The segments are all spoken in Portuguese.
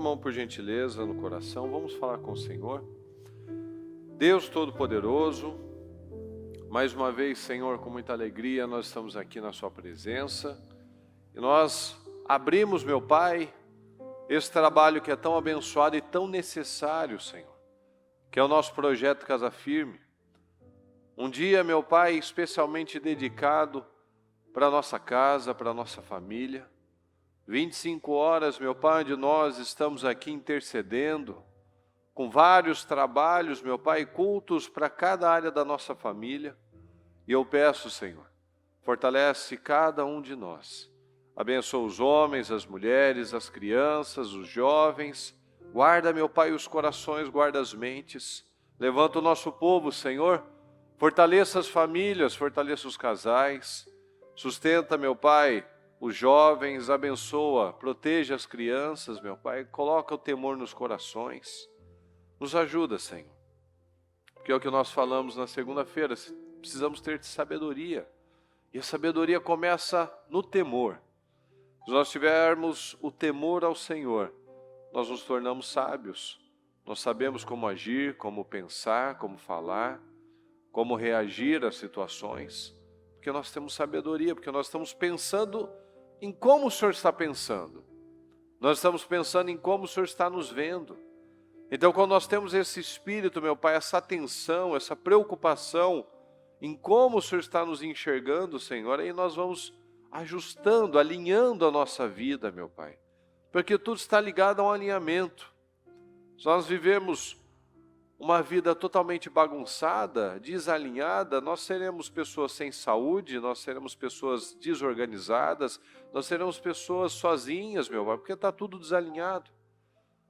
a mão, por gentileza, no coração. Vamos falar com o Senhor. Deus Todo-Poderoso, mais uma vez, Senhor, com muita alegria, nós estamos aqui na Sua presença. E nós abrimos, meu Pai, esse trabalho que é tão abençoado e tão necessário, Senhor, que é o nosso projeto Casa Firme. Um dia, meu Pai, especialmente dedicado para a nossa casa, para a nossa família. 25 horas, meu Pai, onde nós estamos aqui intercedendo, com vários trabalhos, meu Pai, cultos para cada área da nossa família. E eu peço, Senhor, fortalece cada um de nós. Abençoa os homens, as mulheres, as crianças, os jovens. Guarda, meu Pai, os corações, guarda as mentes. Levanta o nosso povo, Senhor. Fortaleça as famílias, fortaleça os casais. Sustenta, meu Pai, os jovens, abençoa, proteja as crianças, meu Pai, coloca o temor nos corações. Nos ajuda, Senhor. Porque é o que nós falamos na segunda-feira, precisamos ter sabedoria. E a sabedoria começa no temor. Se nós tivermos o temor ao Senhor, nós nos tornamos sábios. Nós sabemos como agir, como pensar, como falar, como reagir às situações. Porque nós temos sabedoria, porque nós estamos pensando em como o Senhor está pensando. Nós estamos pensando em como o Senhor está nos vendo. Então, quando nós temos esse espírito, meu Pai, essa atenção, essa preocupação em como o Senhor está nos enxergando, Senhor, aí nós vamos ajustando, alinhando a nossa vida, meu Pai. Porque tudo está ligado a um alinhamento. Se nós vivemos uma vida totalmente bagunçada, desalinhada, nós seremos pessoas sem saúde, nós seremos pessoas desorganizadas, nós seremos pessoas sozinhas, meu Pai, porque está tudo desalinhado.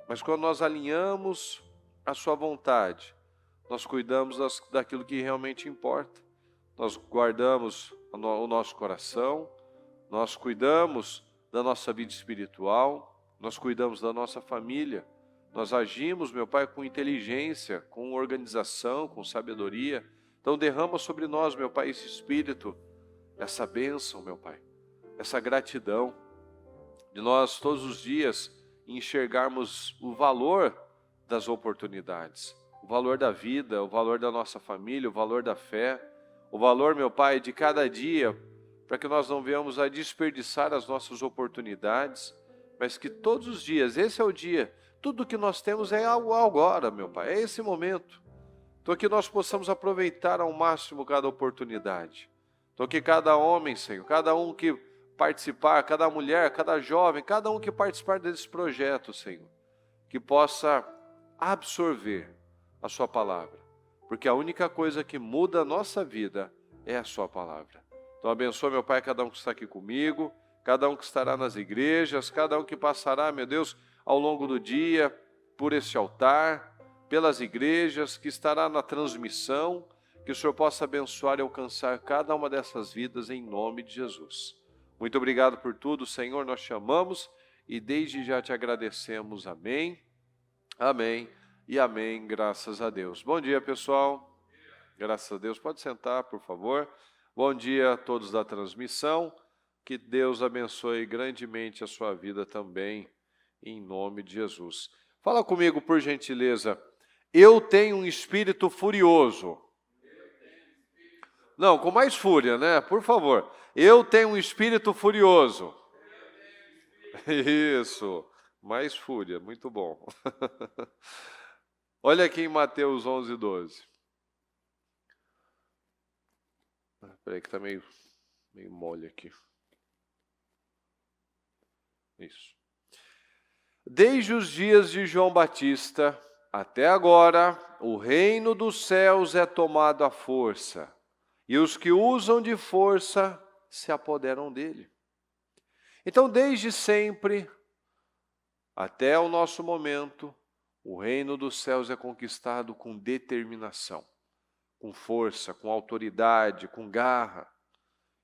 Mas quando nós alinhamos a Sua vontade, nós cuidamos daquilo que realmente importa. Nós guardamos o nosso coração, nós cuidamos da nossa vida espiritual, nós cuidamos da nossa família. Nós agimos, meu Pai, com inteligência, com organização, com sabedoria. Então derrama sobre nós, meu Pai, esse espírito, essa bênção, meu Pai, essa gratidão, de nós todos os dias enxergarmos o valor das oportunidades, o valor da vida, o valor da nossa família, o valor da fé, o valor, meu Pai, de cada dia, para que nós não venhamos a desperdiçar as nossas oportunidades, mas que todos os dias, esse é o dia, tudo que nós temos é algo agora, meu Pai, é esse momento. Então que nós possamos aproveitar ao máximo cada oportunidade. Então que cada homem, Senhor, cada um que participar, cada mulher, cada jovem, cada um que participar desse projeto, Senhor, que possa absorver a Sua palavra. Porque a única coisa que muda a nossa vida é a Sua palavra. Então abençoa, meu Pai, cada um que está aqui comigo, cada um que estará nas igrejas, cada um que passará, meu Deus, ao longo do dia, por esse altar, pelas igrejas, que estará na transmissão, que o Senhor possa abençoar e alcançar cada uma dessas vidas em nome de Jesus. Muito obrigado por tudo, Senhor, nós te amamos e desde já te agradecemos. Amém, amém e amém, graças a Deus. Bom dia, pessoal. Graças a Deus. Pode sentar, por favor. Bom dia a todos da transmissão. Que Deus abençoe grandemente a sua vida também, em nome de Jesus. Fala comigo, por gentileza. Eu tenho um espírito furioso. Não, com mais fúria, né? Por favor. Eu tenho um espírito furioso. Isso. Mais fúria, muito bom. Olha aqui em Mateus 11:12. Espera aí que está meio mole aqui. Isso. Desde os dias de João Batista até agora, o reino dos céus é tomado à força, e os que usam de força se apoderam dele. Então, desde sempre, até o nosso momento, o reino dos céus é conquistado com determinação, com força, com autoridade, com garra.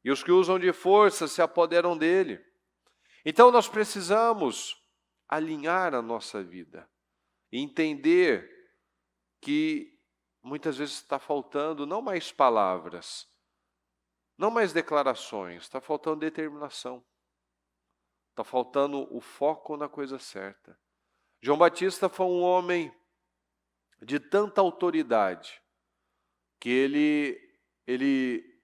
E os que usam de força se apoderam dele. Então, nós precisamos alinhar a nossa vida e entender que muitas vezes está faltando não mais palavras, não mais declarações, está faltando determinação, está faltando o foco na coisa certa. João Batista foi um homem de tanta autoridade que ele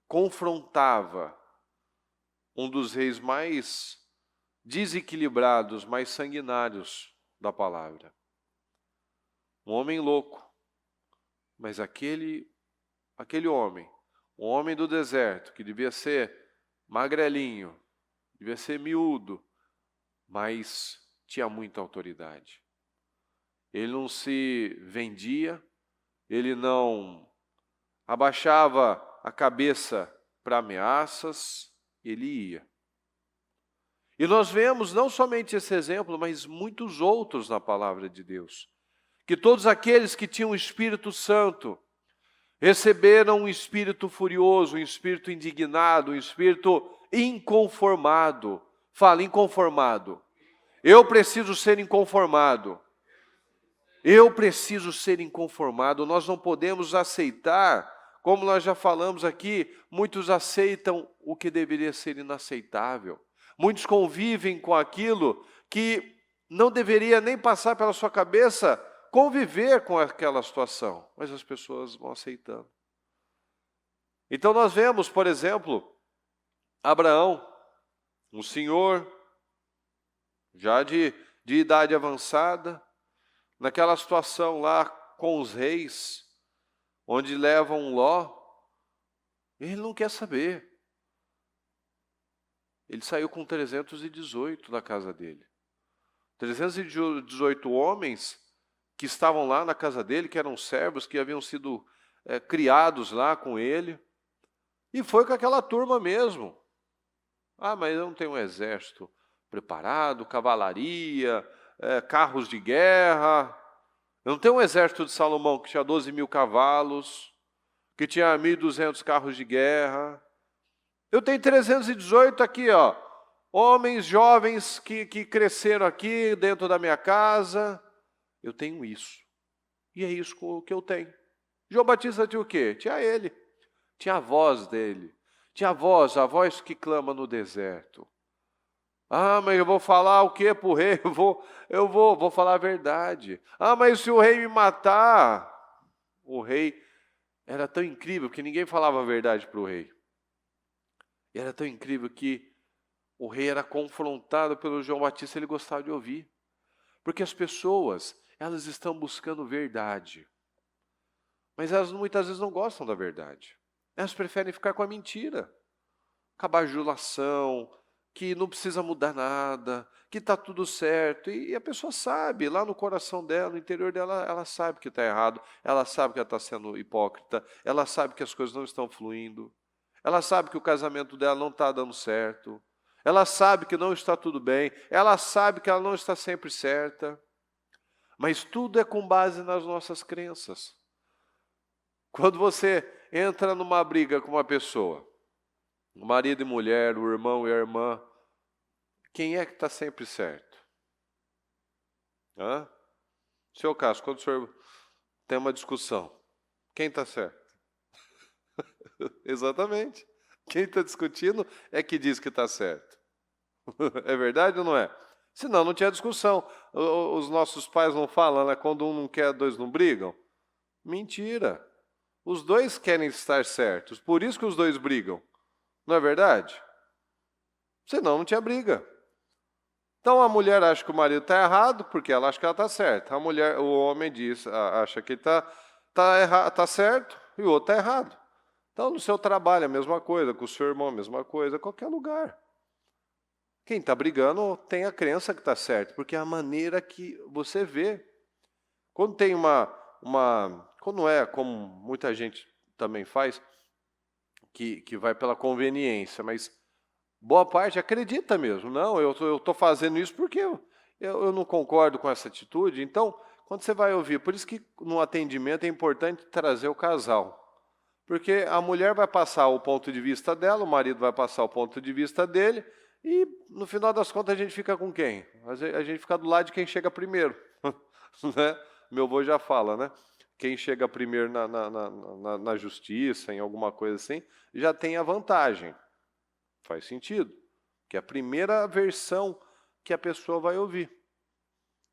confrontava um dos reis mais desequilibrados, mais sanguinários da palavra. Um homem louco, mas aquele homem, um homem do deserto, que devia ser magrelinho, devia ser miúdo, mas tinha muita autoridade. Ele não se vendia, ele não abaixava a cabeça para ameaças, ele ia. E nós vemos não somente esse exemplo, mas muitos outros na palavra de Deus. Que todos aqueles que tinham o Espírito Santo receberam um espírito furioso, um espírito indignado, um espírito inconformado. Fala, inconformado. Eu preciso ser inconformado. Eu preciso ser inconformado. Nós não podemos aceitar, como nós já falamos aqui, muitos aceitam o que deveria ser inaceitável. Muitos convivem com aquilo que não deveria nem passar pela sua cabeça conviver com aquela situação, mas as pessoas vão aceitando. Então nós vemos, por exemplo, Abraão, um senhor já de idade avançada, naquela situação lá com os reis, onde levam Ló, ele não quer saber. Ele saiu com 318 da casa dele. 318 homens que estavam lá na casa dele, que eram servos, que haviam sido criados lá com ele. E foi com aquela turma mesmo. Ah, mas eu não tenho um exército preparado, cavalaria, carros de guerra. Eu não tenho um exército de Salomão que tinha 12 mil cavalos, que tinha 1.200 carros de guerra. Eu tenho 318 aqui, ó, homens jovens que cresceram aqui dentro da minha casa. Eu tenho isso. E é isso que eu tenho. João Batista tinha o quê? Tinha ele. Tinha a voz dele. Tinha a voz que clama no deserto. Ah, mas eu vou falar o quê para o rei? Eu vou falar a verdade. Ah, mas se o rei me matar... O rei era tão incrível que ninguém falava a verdade para o rei. E era tão incrível que o rei era confrontado pelo João Batista, ele gostava de ouvir. Porque as pessoas, elas estão buscando verdade. Mas elas muitas vezes não gostam da verdade. Elas preferem ficar com a mentira. Com a bajulação, que não precisa mudar nada, que está tudo certo. E a pessoa sabe, lá no coração dela, no interior dela, ela sabe que está errado. Ela sabe que ela está sendo hipócrita. Ela sabe que as coisas não estão fluindo. Ela sabe que o casamento dela não está dando certo. Ela sabe que não está tudo bem. Ela sabe que ela não está sempre certa. Mas tudo é com base nas nossas crenças. Quando você entra numa briga com uma pessoa, o marido e mulher, o irmão e a irmã, quem é que está sempre certo? No seu caso, quando o senhor tem uma discussão, quem está certo? Exatamente. Quem está discutindo é que diz que está certo. É verdade ou não é? Senão não tinha discussão. Os nossos pais não falam, né? Quando um não quer, dois não brigam. Mentira. Os dois querem estar certos. Por isso que os dois brigam. Não é verdade? Senão não tinha briga. Então a mulher acha que o marido está errado, porque ela acha que ela está certa. O homem acha que tá certo e o outro está errado. Então no seu trabalho é a mesma coisa, com o seu irmão é a mesma coisa, qualquer lugar. Quem está brigando tem a crença que está certo, porque é a maneira que você vê. Quando tem quando não é como muita gente também faz, que vai pela conveniência, mas boa parte acredita mesmo. Não, eu estou fazendo isso porque eu não concordo com essa atitude. Então, quando você vai ouvir, por isso que no atendimento é importante trazer o casal. Porque a mulher vai passar o ponto de vista dela, o marido vai passar o ponto de vista dele, e no final das contas a gente fica com quem? A gente fica do lado de quem chega primeiro. Né? Meu avô já fala, né? Quem chega primeiro na justiça, em alguma coisa assim, já tem a vantagem. Faz sentido. Que é a primeira versão que a pessoa vai ouvir.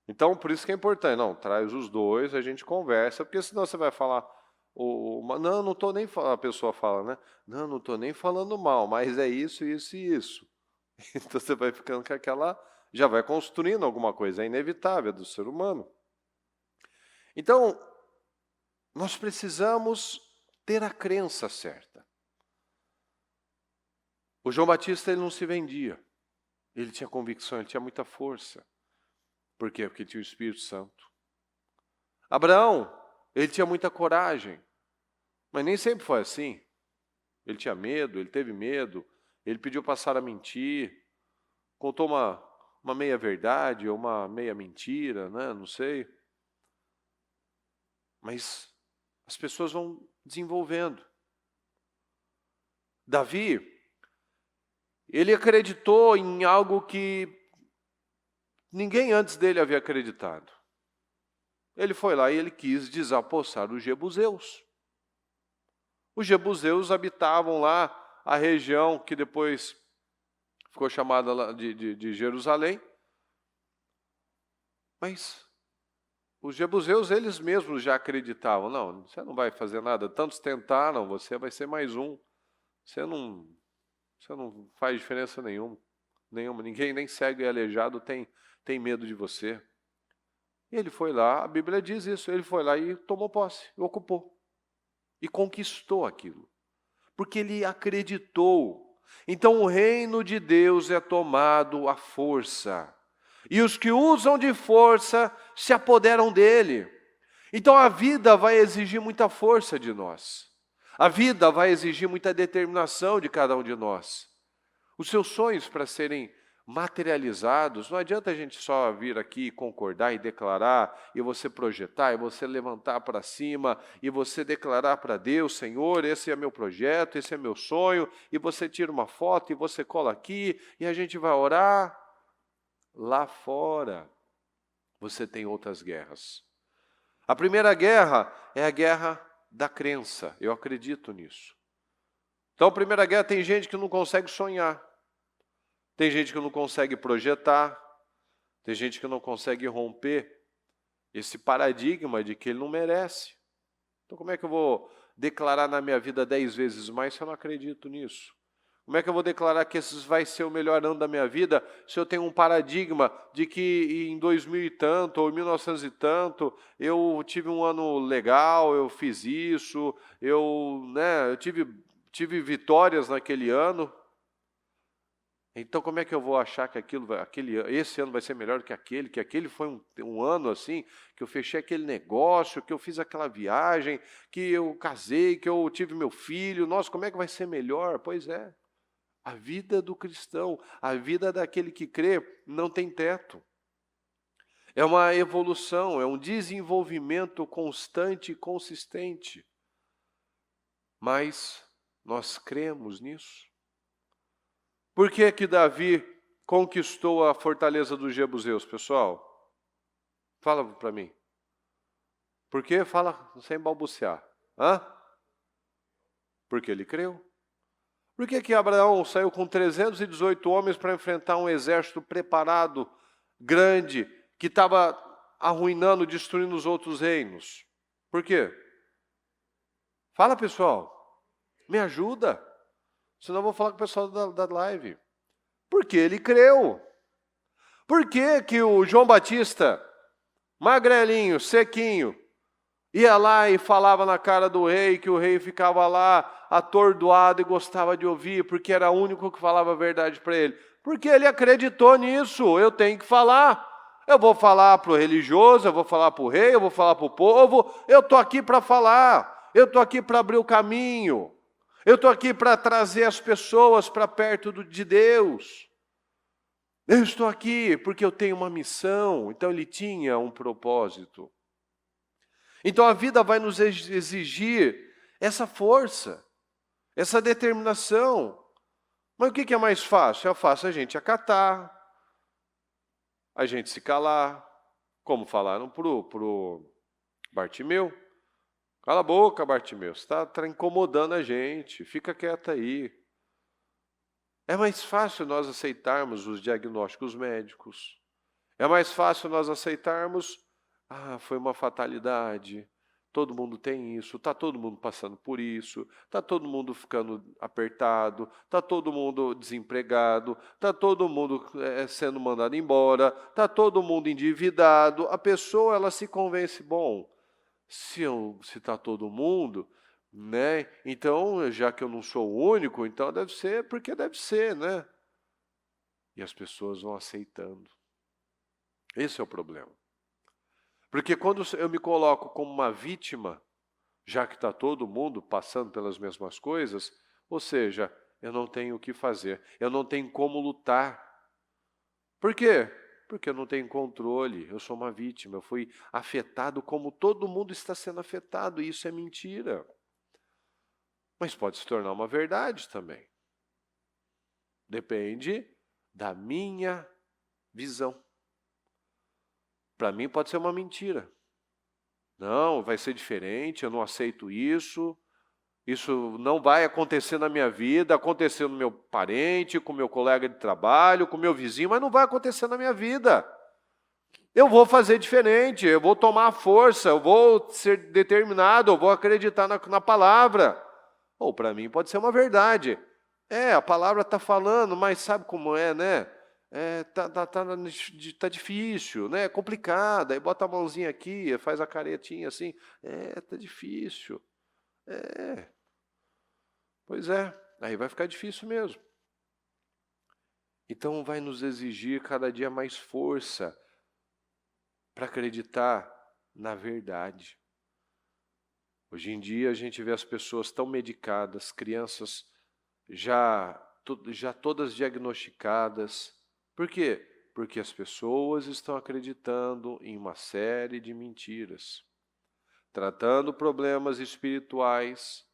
Então, por isso que é importante. Não, traz os dois, a gente conversa, porque senão você vai falar... não, não estou nem falando, a pessoa fala, né? Não estou nem falando mal, mas é isso, isso e isso. Então você vai ficando com aquela... Já vai construindo alguma coisa, é inevitável, é do ser humano. Então, nós precisamos ter a crença certa. O João Batista, ele não se vendia. Ele tinha convicção, ele tinha muita força. Por quê? Porque tinha o Espírito Santo. Abraão, ele tinha muita coragem. Mas nem sempre foi assim. Ele tinha medo, ele teve medo. Ele pediu para Sara mentir. Contou uma meia-verdade ou uma meia-mentira, né? Não sei. Mas as pessoas vão desenvolvendo. Davi, ele acreditou em algo que ninguém antes dele havia acreditado. Ele foi lá e ele quis desapossar os jebuseus. Os jebuseus habitavam lá a região que depois ficou chamada de Jerusalém. Mas os jebuseus, eles mesmos já acreditavam. Não, você não vai fazer nada. Tantos tentaram, você vai ser mais um. Você não faz diferença nenhuma. Ninguém, nem cego e aleijado tem medo de você. E ele foi lá, a Bíblia diz isso, ele foi lá e tomou posse, e ocupou. E conquistou aquilo. Porque ele acreditou. Então o reino de Deus é tomado à força. E os que usam de força se apoderam dele. Então a vida vai exigir muita força de nós. A vida vai exigir muita determinação de cada um de nós. Os seus sonhos, para serem materializados, não adianta a gente só vir aqui concordar e declarar, e você projetar, e você levantar para cima, e você declarar para Deus: Senhor, esse é meu projeto, esse é meu sonho, e você tira uma foto e você cola aqui, e a gente vai orar. Lá fora, você tem outras guerras. A primeira guerra é a guerra da crença, eu acredito nisso. Então, a primeira guerra, tem gente que não consegue sonhar. Tem gente que não consegue projetar, tem gente que não consegue romper esse paradigma de que ele não merece. Então como é que eu vou declarar na minha vida 10 vezes mais se eu não acredito nisso? Como é que eu vou declarar que esse vai ser o melhor ano da minha vida se eu tenho um paradigma de que em 2000 e tanto, ou 1900 e tanto, eu tive um ano legal, eu fiz isso, eu tive vitórias naquele ano? Então como é que eu vou achar que esse ano vai ser melhor do que aquele foi um ano assim, que eu fechei aquele negócio, que eu fiz aquela viagem, que eu casei, que eu tive meu filho, nossa, como é que vai ser melhor? Pois é, a vida do cristão, a vida daquele que crê, não tem teto. É uma evolução, é um desenvolvimento constante e consistente. Mas nós cremos nisso. Por que que Davi conquistou a fortaleza dos jebuseus, pessoal? Fala para mim. Por quê? Fala sem balbuciar. Porque ele creu. Por que que Abraão saiu com 318 homens para enfrentar um exército preparado, grande, que estava arruinando, destruindo os outros reinos? Por quê? Fala, pessoal. Me ajuda. Senão eu vou falar com o pessoal da live. Porque ele creu. Por que que o João Batista, magrelinho, sequinho, ia lá e falava na cara do rei, que o rei ficava lá atordoado e gostava de ouvir, porque era o único que falava a verdade para ele? Porque ele acreditou nisso, eu tenho que falar. Eu vou falar para o religioso, eu vou falar para o rei, eu vou falar para o povo, eu estou aqui para falar, eu estou aqui para abrir o caminho. Eu estou aqui para trazer as pessoas para perto de Deus. Eu estou aqui porque eu tenho uma missão. Então ele tinha um propósito. Então a vida vai nos exigir essa força, essa determinação. Mas o que é mais fácil? É fácil a gente acatar, a gente se calar, como falaram para o Bartimeu. Cala a boca, Bartimeu, você está incomodando a gente, fica quieto aí. É mais fácil nós aceitarmos os diagnósticos médicos. É mais fácil nós aceitarmos, foi uma fatalidade, todo mundo tem isso, está todo mundo passando por isso, está todo mundo ficando apertado, está todo mundo desempregado, está todo mundo sendo mandado embora, está todo mundo endividado. A pessoa, ela se convence, bom, se está todo mundo, né? Então, já que eu não sou o único, então deve ser porque deve ser, né? E as pessoas vão aceitando. Esse é o problema. Porque quando eu me coloco como uma vítima, já que está todo mundo passando pelas mesmas coisas, ou seja, eu não tenho o que fazer, eu não tenho como lutar. Por quê? Porque eu não tenho controle, eu sou uma vítima, eu fui afetado como todo mundo está sendo afetado, e isso é mentira. Mas pode se tornar uma verdade também. Depende da minha visão. Para mim pode ser uma mentira. Não, vai ser diferente, eu não aceito isso. Isso não vai acontecer na minha vida, aconteceu no meu parente, com meu colega de trabalho, com meu vizinho, mas não vai acontecer na minha vida. Eu vou fazer diferente, eu vou tomar força, eu vou ser determinado, eu vou acreditar na palavra. Ou para mim pode ser uma verdade. A palavra está falando, mas sabe como é, né? Tá difícil, né? É complicado. Aí bota a mãozinha aqui, faz a caretinha assim. Tá difícil. Pois é, aí vai ficar difícil mesmo. Então vai nos exigir cada dia mais força para acreditar na verdade. Hoje em dia a gente vê as pessoas tão medicadas, crianças já todas diagnosticadas. Por quê? Porque as pessoas estão acreditando em uma série de mentiras, tratando problemas espirituais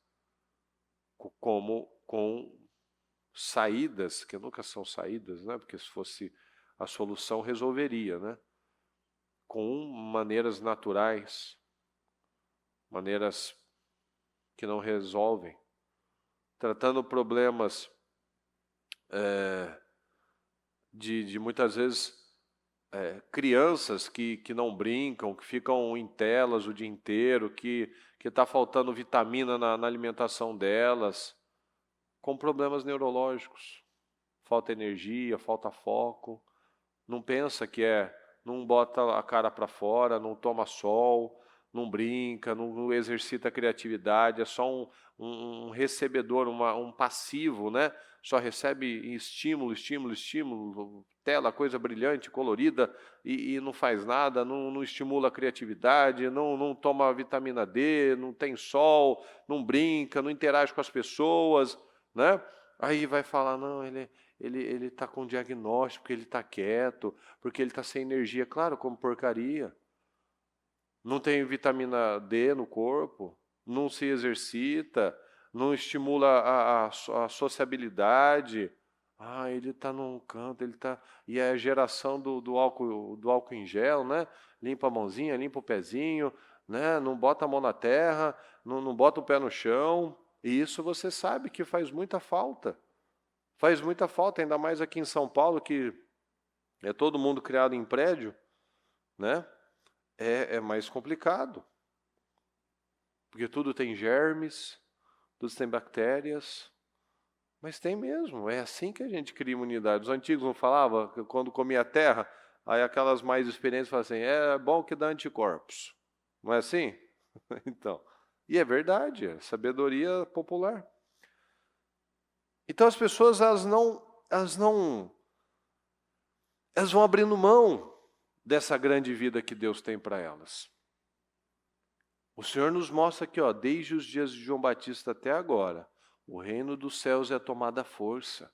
como com saídas, que nunca são saídas, né? Porque se fosse a solução resolveria, né? Com maneiras naturais, maneiras que não resolvem, tratando problemas de muitas vezes crianças que não brincam, que ficam em telas o dia inteiro, que está faltando vitamina na alimentação delas, com problemas neurológicos, falta energia, falta foco, não pensa não bota a cara para fora, não toma sol, não brinca, não exercita a criatividade, é só um recebedor, um passivo, né? Só recebe estímulo, estímulo, estímulo, tela, coisa brilhante, colorida, e não faz nada, não estimula a criatividade, não toma vitamina D, não tem sol, não brinca, não interage com as pessoas, né? Aí vai falar, não, ele está com diagnóstico, porque ele está quieto, porque ele está sem energia. Claro, como porcaria. Não tem vitamina D no corpo, não se exercita, não estimula a sociabilidade. Ele está num canto, ele está. E é a geração do álcool em gel, né? Limpa a mãozinha, limpa o pezinho, né? Não bota a mão na terra, não bota o pé no chão. E isso você sabe que faz muita falta. Faz muita falta, ainda mais aqui em São Paulo, que é todo mundo criado em prédio, né? É mais complicado. Porque tudo tem germes, tudo tem bactérias. Mas tem mesmo, é assim que a gente cria imunidade. Os antigos não falavam que quando comia terra, aí aquelas mais experientes falam assim, é bom que dá anticorpos. Não é assim? Então, e é verdade, é sabedoria popular. Então as pessoas, elas vão abrindo mão dessa grande vida que Deus tem para elas. O Senhor nos mostra aqui, desde os dias de João Batista até agora, o reino dos céus é tomado à força.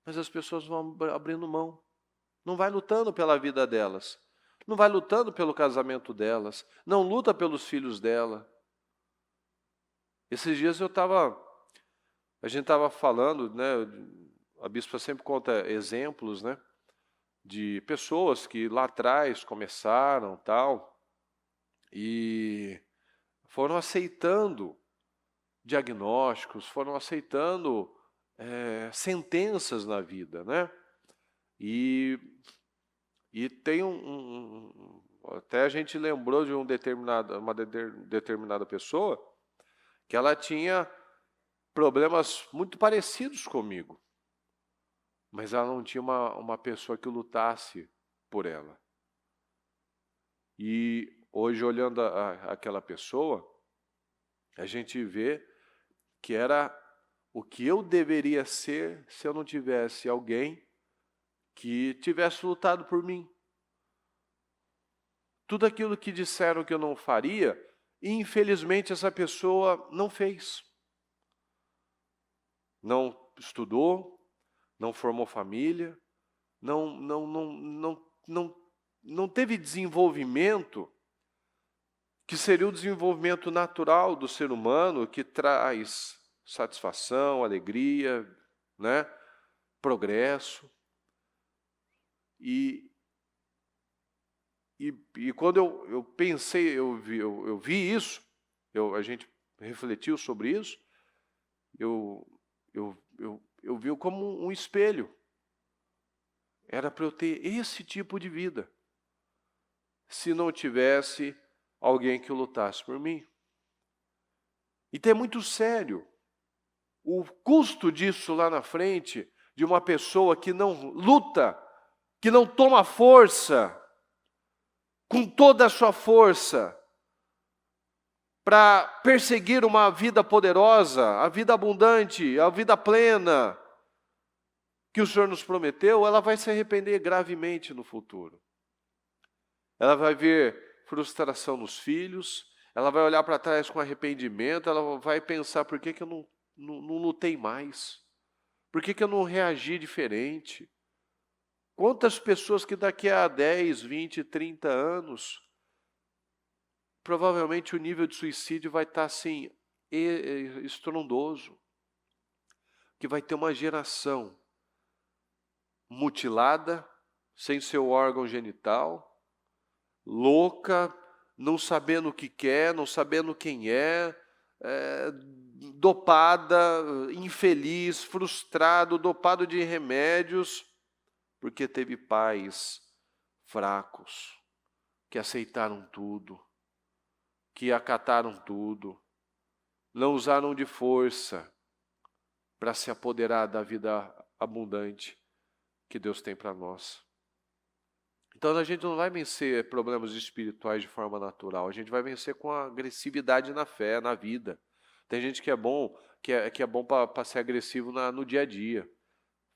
Mas as pessoas vão abrindo mão. Não vai lutando pela vida delas. Não vai lutando pelo casamento delas. Não luta pelos filhos dela. Esses dias a gente estava falando, né? A bispa sempre conta exemplos, né? De pessoas que lá atrás começaram, tal, e foram aceitando diagnósticos, foram aceitando sentenças na vida, né? E E tem até a gente lembrou de uma determinada pessoa que ela tinha problemas muito parecidos comigo, mas ela não tinha uma pessoa que lutasse por ela. E hoje, olhando aquela pessoa, a gente vê que era o que eu deveria ser se eu não tivesse alguém que tivesse lutado por mim. Tudo aquilo que disseram que eu não faria, infelizmente essa pessoa não fez. Não estudou, não formou família, não teve desenvolvimento, que seria o desenvolvimento natural do ser humano, que traz satisfação, alegria, né? Progresso. E quando eu pensei, eu vi isso, a gente refletiu sobre isso, eu vi como um espelho. Era para eu ter esse tipo de vida, se não tivesse alguém que lutasse por mim. Então é muito sério o custo disso lá na frente, de uma pessoa que não luta, que não toma força, com toda a sua força, para perseguir uma vida poderosa, a vida abundante, a vida plena, que o Senhor nos prometeu, ela vai se arrepender gravemente no futuro. Ela vai ver frustração nos filhos, ela vai olhar para trás com arrependimento, ela vai pensar, por que eu não lutei mais? Por que eu não reagi diferente? Quantas pessoas que daqui a 10, 20, 30 anos, provavelmente o nível de suicídio vai estar assim, estrondoso, que vai ter uma geração mutilada, sem seu órgão genital, louca, não sabendo o que quer, não sabendo quem dopada, infeliz, frustrado, dopado de remédios, porque teve pais fracos, que aceitaram tudo, que acataram tudo, não usaram de força para se apoderar da vida abundante que Deus tem para nós. Então a gente não vai vencer problemas espirituais de forma natural, a gente vai vencer com agressividade na fé, na vida. Tem gente que é bom, que é bom para ser agressivo no dia a dia.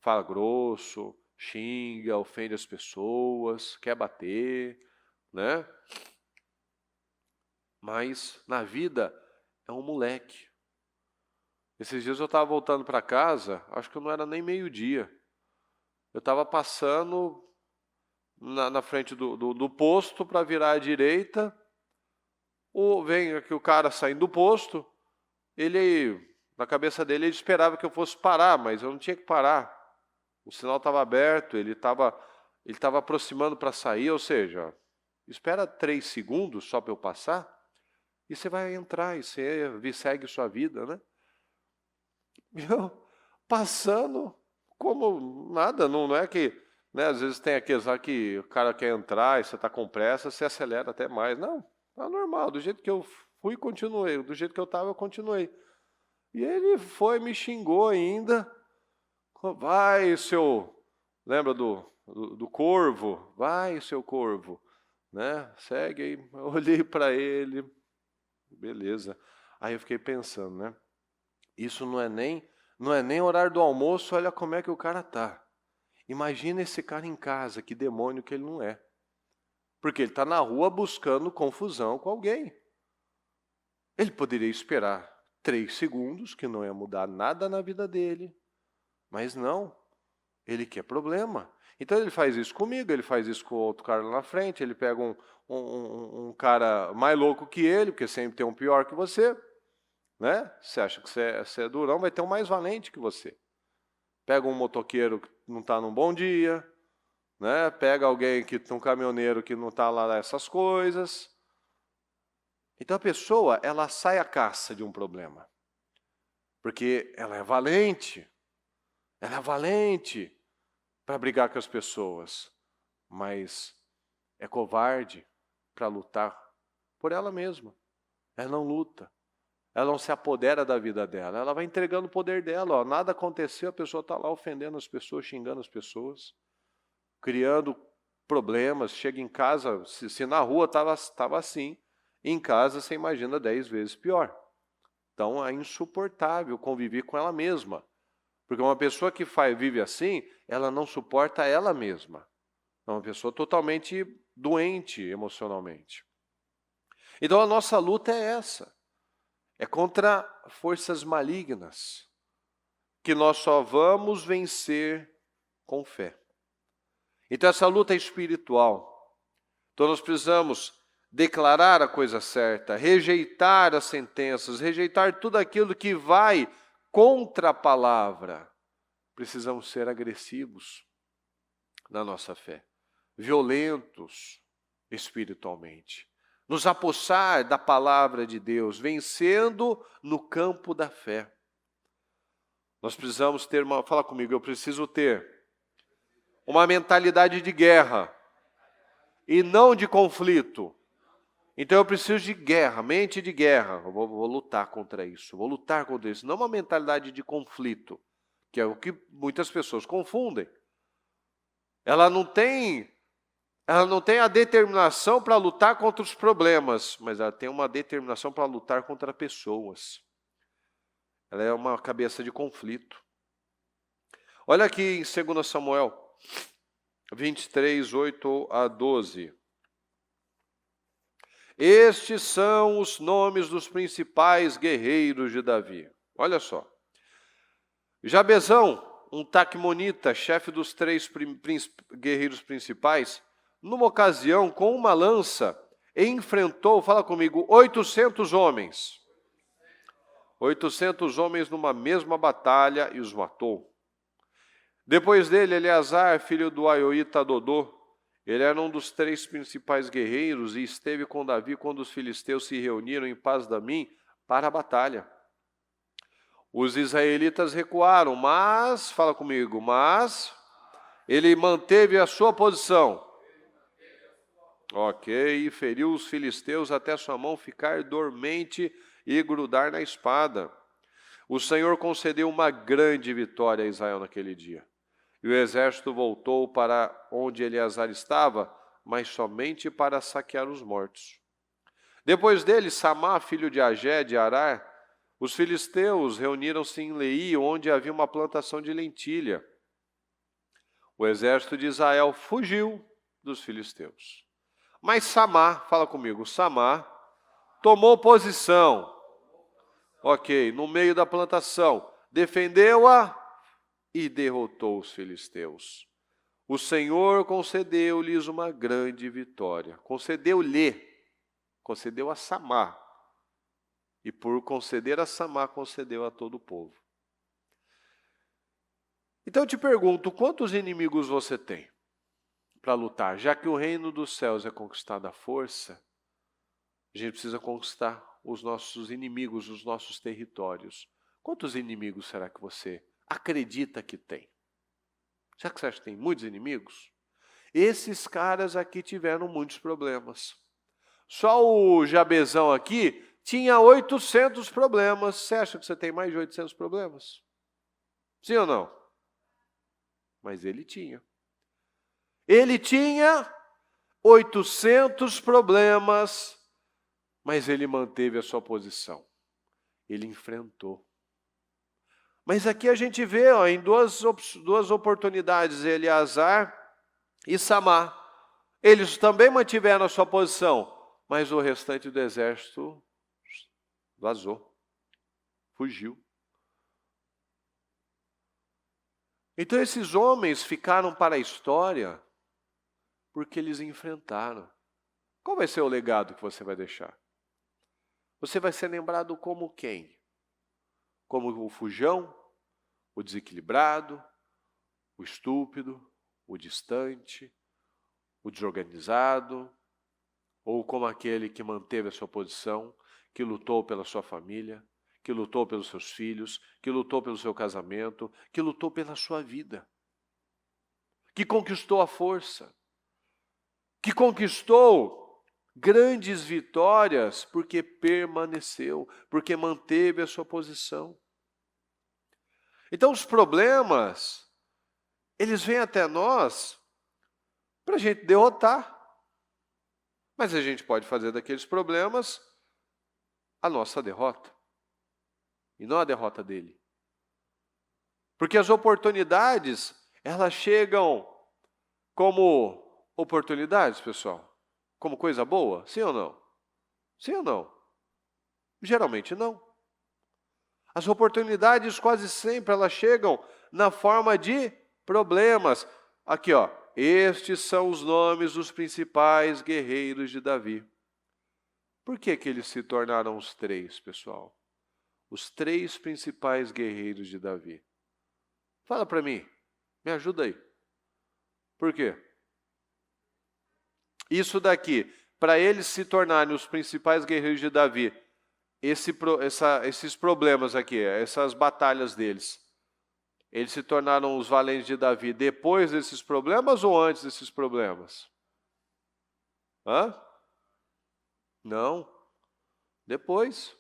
Fala grosso, xinga, ofende as pessoas, quer bater, né? Mas na vida é um moleque. Esses dias eu estava voltando para casa, acho que não era nem meio-dia. Eu estava passando na frente do posto para virar à direita. Vem aqui o cara saindo do posto, na cabeça dele, ele esperava que eu fosse parar, mas eu não tinha que parar. O sinal estava aberto, ele estava aproximando para sair, ou seja, espera 3 segundos só para eu passar, e você vai entrar, e você segue sua vida, né? Eu passando como nada, não é que, né, às vezes tem aqueles lá que o cara quer entrar e você está com pressa, você acelera até mais. Não, tá normal, do jeito que eu fui, continuei, do jeito que eu estava, eu continuei. E ele me xingou ainda, vai seu, lembra do corvo? Vai seu corvo, né? Segue aí. Eu olhei para ele, beleza. Aí eu fiquei pensando, né? Isso não é nem horário do almoço, olha como é que o cara tá. Imagina esse cara em casa, que demônio que ele não é. Porque ele está na rua buscando confusão com alguém. Ele poderia esperar 3 segundos, que não ia mudar nada na vida dele. Mas não, ele quer problema. Então ele faz isso comigo, ele faz isso com o outro cara lá na frente, ele pega um cara mais louco que ele, porque sempre tem um pior que você. Né? Você acha que você é durão, vai ter um mais valente que você. Pega um motoqueiro que não está num bom dia, né? Pega um caminhoneiro que não está lá nessas coisas. Então a pessoa, ela sai à caça de um problema, porque ela é valente para brigar com as pessoas, mas é covarde para lutar por ela mesma. Ela não luta. Ela não se apodera da vida dela. Ela vai entregando o poder dela. Ó. Nada aconteceu, a pessoa está lá ofendendo as pessoas, xingando as pessoas, criando problemas. Chega em casa, se na rua estava assim, em casa você imagina 10 vezes pior. Então é insuportável conviver com ela mesma. Porque uma pessoa que vive assim, ela não suporta ela mesma. É uma pessoa totalmente doente emocionalmente. Então a nossa luta é essa. É contra forças malignas, que nós só vamos vencer com fé. Então essa luta é espiritual. Então nós precisamos declarar a coisa certa, rejeitar as sentenças, rejeitar tudo aquilo que vai contra a palavra. Precisamos ser agressivos na nossa fé, violentos espiritualmente. Nos apossar da palavra de Deus, vencendo no campo da fé. Nós precisamos ter fala comigo, eu preciso ter uma mentalidade de guerra e não de conflito. Então eu preciso de guerra, mente de guerra. Eu vou lutar contra isso, vou lutar contra isso. Não uma mentalidade de conflito, que é o que muitas pessoas confundem. Ela não tem a determinação para lutar contra os problemas, mas ela tem uma determinação para lutar contra pessoas. Ela é uma cabeça de conflito. Olha aqui em 2 Samuel 23, 8 a 12. Estes são os nomes dos principais guerreiros de Davi. Olha só. Jabezão, um taquimonita, chefe dos 3 guerreiros principais, numa ocasião, com uma lança, enfrentou, fala comigo, 800 homens. 800 homens numa mesma batalha e os matou. Depois dele, Eleazar, filho do Aioíta Dodô, ele era um dos 3 principais guerreiros e esteve com Davi quando os filisteus se reuniram em Pas-damim para a batalha. Os israelitas recuaram, mas, fala comigo, mas ele manteve a sua posição. Ok, e feriu os filisteus até sua mão ficar dormente e grudar na espada. O Senhor concedeu uma grande vitória a Israel naquele dia. E o exército voltou para onde Eleazar estava, mas somente para saquear os mortos. Depois dele, Samá, filho de Agé, de Arar, os filisteus reuniram-se em Leí, onde havia uma plantação de lentilha. O exército de Israel fugiu dos filisteus. Mas Samá, fala comigo, Samá tomou posição, ok, no meio da plantação, defendeu-a e derrotou os filisteus. O Senhor concedeu-lhes uma grande vitória. Concedeu a Samá. E por conceder a Samá, concedeu a todo o povo. Então eu te pergunto, quantos inimigos você tem para lutar? Já que o reino dos céus é conquistado à força, a gente precisa conquistar os nossos inimigos, os nossos territórios. Quantos inimigos será que você acredita que tem? Será que você acha que tem muitos inimigos? Esses caras aqui tiveram muitos problemas. Só o Jabezão aqui tinha 800 problemas. Você acha que você tem mais de 800 problemas? Sim ou não? Mas ele tinha. Ele tinha 800 problemas, mas ele manteve a sua posição. Ele enfrentou. Mas aqui a gente vê em duas oportunidades, Eleazar e Samá. Eles também mantiveram a sua posição, mas o restante do exército vazou, fugiu. Então esses homens ficaram para a história porque eles enfrentaram. Qual vai ser o legado que você vai deixar? Você vai ser lembrado como quem? Como o fujão, o desequilibrado, o estúpido, o distante, o desorganizado, ou como aquele que manteve a sua posição, que lutou pela sua família, que lutou pelos seus filhos, que lutou pelo seu casamento, que lutou pela sua vida, que conquistou a força. que conquistou grandes vitórias porque permaneceu, porque manteve a sua posição. Então os problemas, eles vêm até nós para a gente derrotar. Mas a gente pode fazer daqueles problemas a nossa derrota. E não a derrota dele. Porque as oportunidades, elas chegam como oportunidades, pessoal? Como coisa boa? Sim ou não? Sim ou não? Geralmente não. As oportunidades quase sempre elas chegam na forma de problemas. Aqui, ó. Estes são os nomes dos principais guerreiros de Davi. Por que eles se tornaram os três, pessoal? Os três principais guerreiros de Davi. Fala para mim. Me ajuda aí. Por quê? Isso daqui, para eles se tornarem os principais guerreiros de Davi, esses problemas aqui, essas batalhas deles, eles se tornaram os valentes de Davi depois desses problemas ou antes desses problemas? Hã? Não. Depois.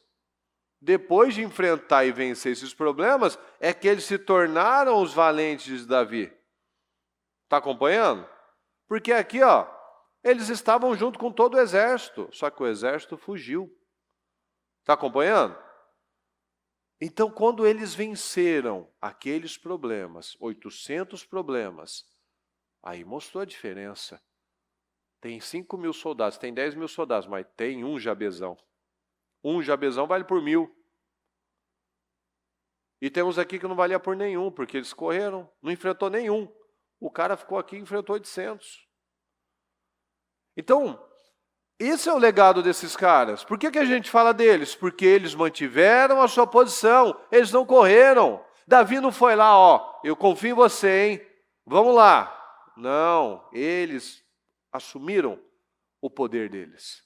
Depois de enfrentar e vencer esses problemas, é que eles se tornaram os valentes de Davi. Está acompanhando? Porque aqui, ó, eles estavam junto com todo o exército, só que o exército fugiu. Está acompanhando? Então, quando eles venceram aqueles problemas, 800 problemas, aí mostrou a diferença. Tem 5.000 soldados, tem 10.000 soldados, mas tem um Jabezão. Um Jabezão vale por 1.000. E temos aqui que não valia por nenhum, porque eles correram, não enfrentou nenhum. O cara ficou aqui e enfrentou 800. Então, esse é o legado desses caras. Por que a gente fala deles? Porque eles mantiveram a sua posição, eles não correram. Davi não foi lá, ó, eu confio em você, hein? Vamos lá. Não, eles assumiram o poder deles.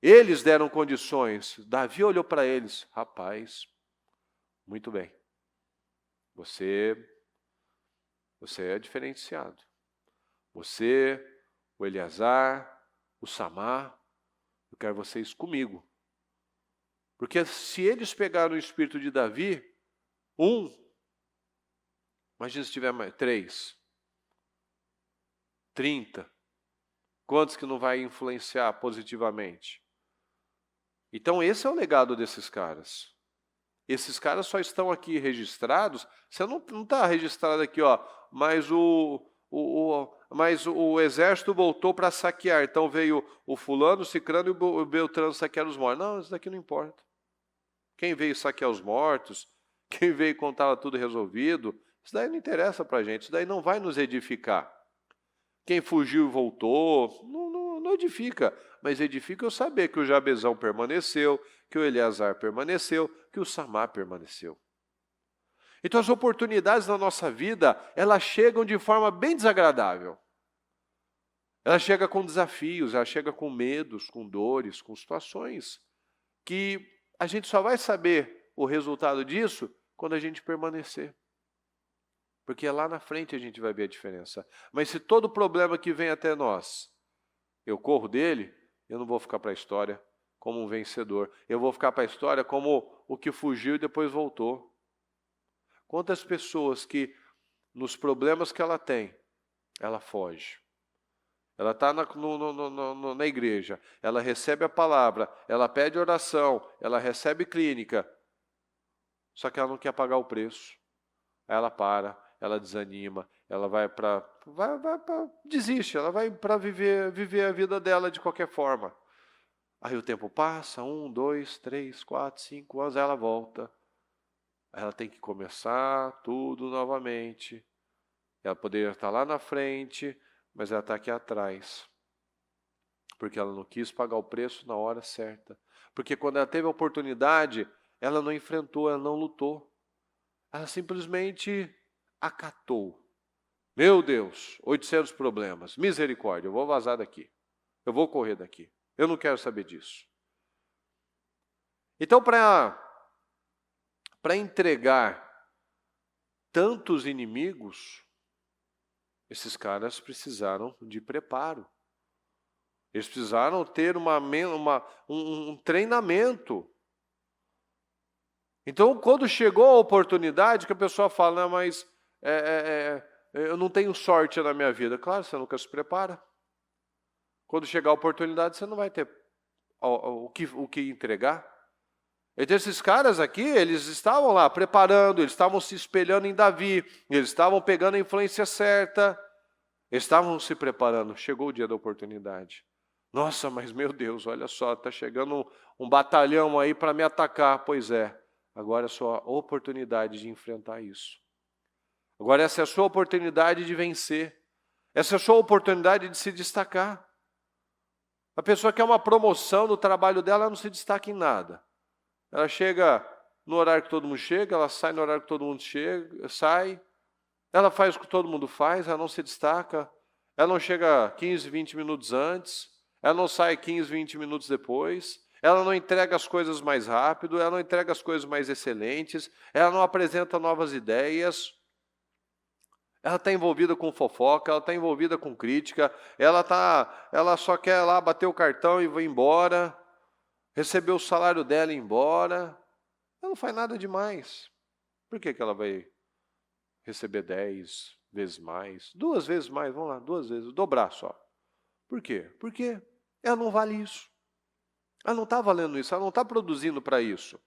Eles deram condições. Davi olhou para eles, rapaz, muito bem. Você é diferenciado. Você, o Eleazar, o Samar, eu quero vocês comigo. Porque se eles pegaram o espírito de Davi, imagina se tiver mais 3, 30, quantos que não vai influenciar positivamente? Então esse é o legado desses caras. Esses caras só estão aqui registrados, você não está registrado aqui, ó, mas o exército voltou para saquear, então veio o fulano, o cicrano e o beltrano saquear os mortos. Não, isso daqui não importa. Quem veio saquear os mortos, quem veio contar tudo resolvido, isso daí não interessa para a gente, isso daí não vai nos edificar. Quem fugiu e voltou, não edifica, mas edifica eu saber que o Jabezão permaneceu, que o Eleazar permaneceu, que o Samar permaneceu. Então as oportunidades na nossa vida, elas chegam de forma bem desagradável. Ela chega com desafios, ela chega com medos, com dores, com situações que a gente só vai saber o resultado disso quando a gente permanecer. Porque lá na frente a gente vai ver a diferença. Mas se todo problema que vem até nós, eu corro dele, eu não vou ficar para a história como um vencedor. Eu vou ficar para a história como o que fugiu e depois voltou. Quantas pessoas que, nos problemas que ela tem, ela foge. Ela está na igreja, ela recebe a palavra, ela pede oração, ela recebe clínica, só que ela não quer pagar o preço. Aí ela para, ela desanima, ela desiste, ela vai para viver a vida dela de qualquer forma. Aí o tempo passa, 1, 2, 3, 4, 5 anos, aí ela volta. Aí ela tem que começar tudo novamente. Ela poderia estar lá na frente, mas ela está aqui atrás. Porque ela não quis pagar o preço na hora certa. Porque quando ela teve a oportunidade, ela não enfrentou, ela não lutou. Ela simplesmente acatou. Meu Deus, 800 problemas, misericórdia, eu vou vazar daqui. Eu vou correr daqui. Eu não quero saber disso. Então, para entregar tantos inimigos, esses caras precisaram de preparo. Eles precisaram ter um treinamento. Então, quando chegou a oportunidade, que a pessoa fala, não, mas eu não tenho sorte na minha vida. Claro, você nunca se prepara. Quando chegar a oportunidade, você não vai ter o que entregar. Então, esses caras aqui, eles estavam lá preparando, eles estavam se espelhando em Davi, eles estavam pegando a influência certa, eles estavam se preparando. Chegou o dia da oportunidade. Nossa, mas meu Deus, olha só, está chegando um batalhão aí para me atacar. Pois é, agora é a sua oportunidade de enfrentar isso. Agora essa é a sua oportunidade de vencer. Essa é a sua oportunidade de se destacar. A pessoa quer uma promoção no trabalho dela, ela não se destaca em nada. Ela chega no horário que todo mundo chega, ela sai no horário que todo mundo sai, ela faz o que todo mundo faz, ela não se destaca, ela não chega 15, 20 minutos antes, ela não sai 15, 20 minutos depois, ela não entrega as coisas mais rápido, ela não entrega as coisas mais excelentes, ela não apresenta novas ideias, ela está envolvida com fofoca, ela está envolvida com crítica, ela só quer lá bater o cartão e vai embora, receber o salário dela e ir embora. Ela não faz nada demais. Por que ela vai receber 10 vezes mais? 2 vezes mais, vamos lá, 2 vezes, dobrar só. Por quê? Porque ela não vale isso. Ela não está valendo isso, ela não está produzindo para isso.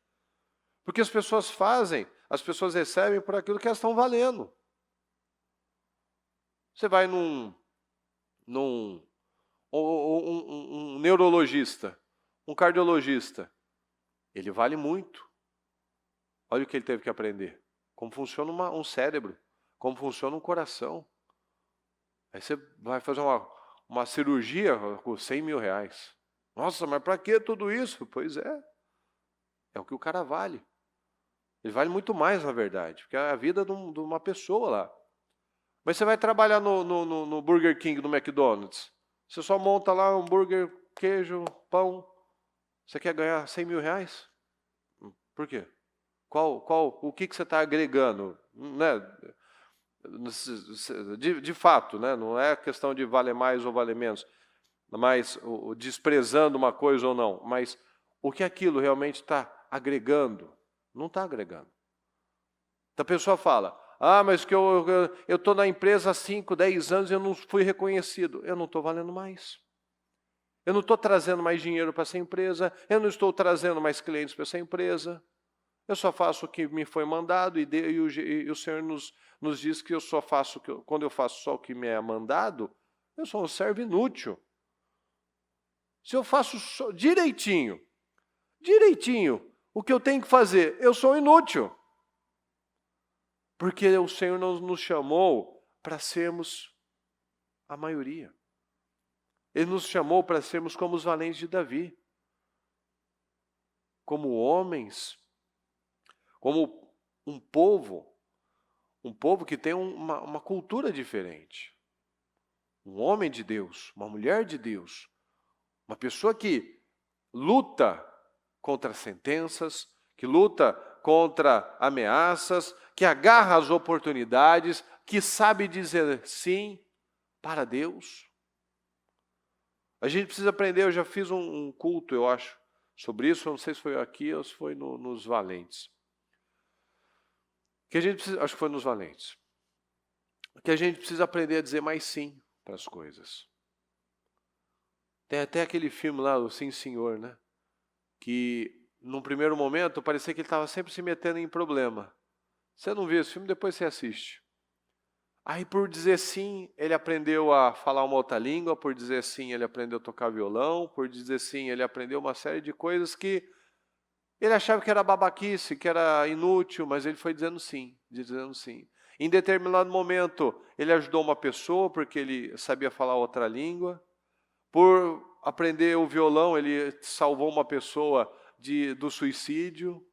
Porque as pessoas fazem, as pessoas recebem por aquilo que elas estão valendo. Você vai um neurologista, um cardiologista, ele vale muito. Olha o que ele teve que aprender. Como funciona um cérebro, como funciona um coração. Aí você vai fazer uma cirurgia com 100 mil reais. Nossa, mas para que tudo isso? Pois é o que o cara vale. Ele vale muito mais, na verdade, porque é a vida de uma pessoa lá. Mas você vai trabalhar no Burger King, no McDonald's. Você só monta lá hambúrguer, queijo, pão. Você quer ganhar 100 mil reais? Por quê? O que você está agregando? Né? De fato, né? Não é questão de valer mais ou valer menos, mas desprezando uma coisa ou não. Mas o que aquilo realmente está agregando? Não está agregando. Então a pessoa fala, mas que eu estou na empresa há 5, 10 anos e eu não fui reconhecido. Eu não estou valendo mais. Eu não estou trazendo mais dinheiro para essa empresa. Eu não estou trazendo mais clientes para essa empresa. Eu só faço o que me foi mandado e o Senhor nos diz que eu só faço, quando eu faço só o que me é mandado, eu sou um servo inútil. Se eu faço direitinho, o que eu tenho que fazer, eu sou inútil. Porque o Senhor nos chamou para sermos a maioria. Ele nos chamou para sermos como os valentes de Davi. Como homens, como um povo que tem uma cultura diferente. Um homem de Deus, uma mulher de Deus, uma pessoa que luta contra sentenças, que luta contra ameaças, que agarra as oportunidades, que sabe dizer sim para Deus. A gente precisa aprender, eu já fiz um culto, eu acho, sobre isso, não sei se foi aqui ou se foi nos Valentes. Que a gente precisa, acho que foi nos Valentes. Que a gente precisa aprender a dizer mais sim para as coisas. Tem até aquele filme lá, o Sim Senhor, né? Que num primeiro momento parecia que ele estava sempre se metendo em problema. Você não viu esse filme, depois você assiste. Aí por dizer sim, ele aprendeu a falar uma outra língua, por dizer sim, ele aprendeu a tocar violão, por dizer sim, ele aprendeu uma série de coisas que ele achava que era babaquice, que era inútil, mas ele foi dizendo sim, dizendo sim. Em determinado momento, ele ajudou uma pessoa porque ele sabia falar outra língua. Por aprender o violão, ele salvou uma pessoa do suicídio.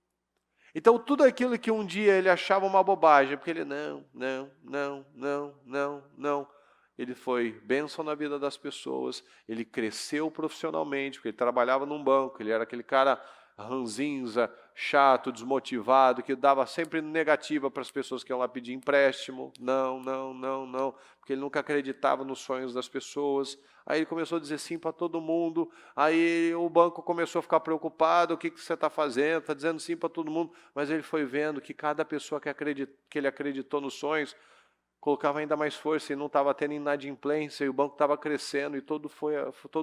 Então, tudo aquilo que um dia ele achava uma bobagem, porque ele não. Ele foi bênção na vida das pessoas, ele cresceu profissionalmente, porque ele trabalhava num banco, ele era aquele cara ranzinza, chato, desmotivado, que dava sempre negativa para as pessoas que iam lá pedir empréstimo. Não, não, não, não, porque ele nunca acreditava nos sonhos das pessoas. Aí ele começou a dizer sim para todo mundo. Aí o banco começou a ficar preocupado: o que você está fazendo? Está dizendo sim para todo mundo. Mas ele foi vendo que cada pessoa que ele acreditou nos sonhos colocava ainda mais força e não estava tendo inadimplência, e o banco estava crescendo, e todo